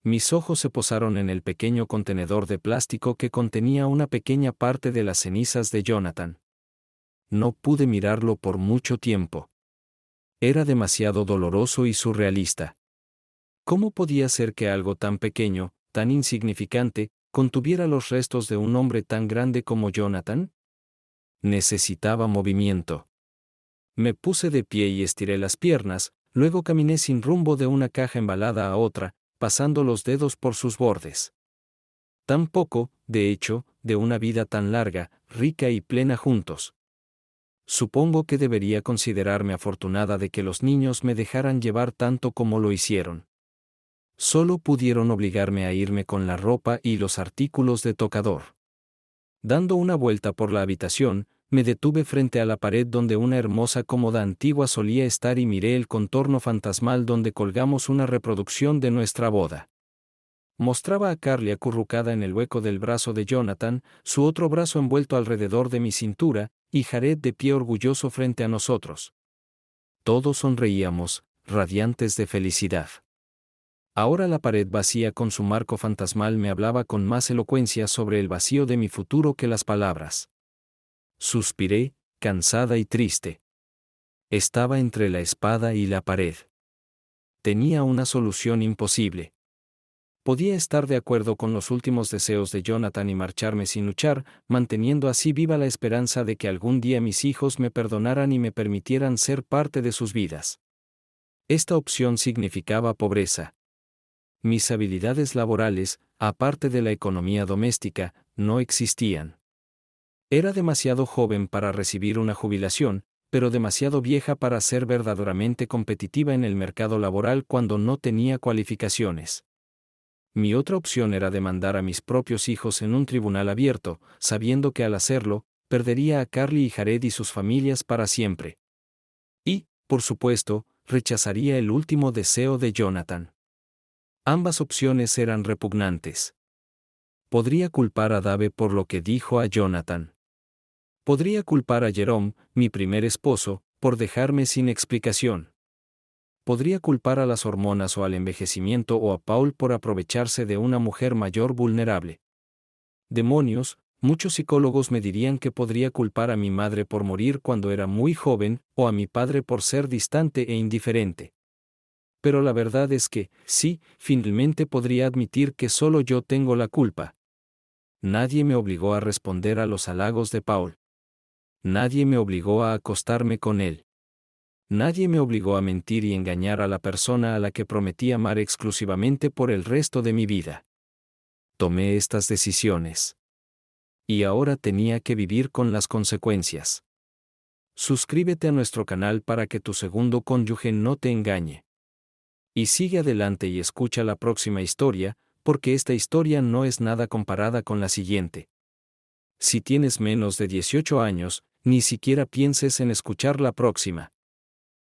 Mis ojos se posaron en el pequeño contenedor de plástico que contenía una pequeña parte de las cenizas de Jonathan. No pude mirarlo por mucho tiempo. Era demasiado doloroso y surrealista. ¿Cómo podía ser que algo tan pequeño, tan insignificante, contuviera los restos de un hombre tan grande como Jonathan? Necesitaba movimiento. Me puse de pie y estiré las piernas, luego caminé sin rumbo de una caja embalada a otra, pasando los dedos por sus bordes. Tampoco, de hecho, de una vida tan larga, rica y plena juntos. Supongo que debería considerarme afortunada de que los niños me dejaran llevar tanto como lo hicieron. Solo pudieron obligarme a irme con la ropa y los artículos de tocador. Dando una vuelta por la habitación, me detuve frente a la pared donde una hermosa cómoda antigua solía estar y miré el contorno fantasmal donde colgamos una reproducción de nuestra boda. Mostraba a Carly acurrucada en el hueco del brazo de Jonathan, su otro brazo envuelto alrededor de mi cintura, y Jared de pie orgulloso frente a nosotros. Todos sonreíamos, radiantes de felicidad. Ahora la pared vacía con su marco fantasmal me hablaba con más elocuencia sobre el vacío de mi futuro que las palabras. Suspiré, cansada y triste. Estaba entre la espada y la pared. Tenía una solución imposible. Podía estar de acuerdo con los últimos deseos de Jonathan y marcharme sin luchar, manteniendo así viva la esperanza de que algún día mis hijos me perdonaran y me permitieran ser parte de sus vidas. Esta opción significaba pobreza. Mis habilidades laborales, aparte de la economía doméstica, no existían. Era demasiado joven para recibir una jubilación, pero demasiado vieja para ser verdaderamente competitiva en el mercado laboral cuando no tenía cualificaciones. Mi otra opción era demandar a mis propios hijos en un tribunal abierto, sabiendo que al hacerlo, perdería a Carly y Jared y sus familias para siempre. Y, por supuesto, rechazaría el último deseo de Jonathan. Ambas opciones eran repugnantes. Podría culpar a Dave por lo que dijo a Jonathan. Podría culpar a Jerome, mi primer esposo, por dejarme sin explicación. Podría culpar a las hormonas o al envejecimiento o a Paul por aprovecharse de una mujer mayor vulnerable. Demonios, muchos psicólogos me dirían que podría culpar a mi madre por morir cuando era muy joven, o a mi padre por ser distante e indiferente. Pero la verdad es que, sí, finalmente podría admitir que solo yo tengo la culpa. Nadie me obligó a responder a los halagos de Paul. Nadie me obligó a acostarme con él. Nadie me obligó a mentir y engañar a la persona a la que prometí amar exclusivamente por el resto de mi vida. Tomé estas decisiones. Y ahora tenía que vivir con las consecuencias. Suscríbete a nuestro canal para que tu segundo cónyuge no te engañe. Y sigue adelante y escucha la próxima historia, porque esta historia no es nada comparada con la siguiente. Si tienes menos de 18 años, ni siquiera pienses en escuchar la próxima.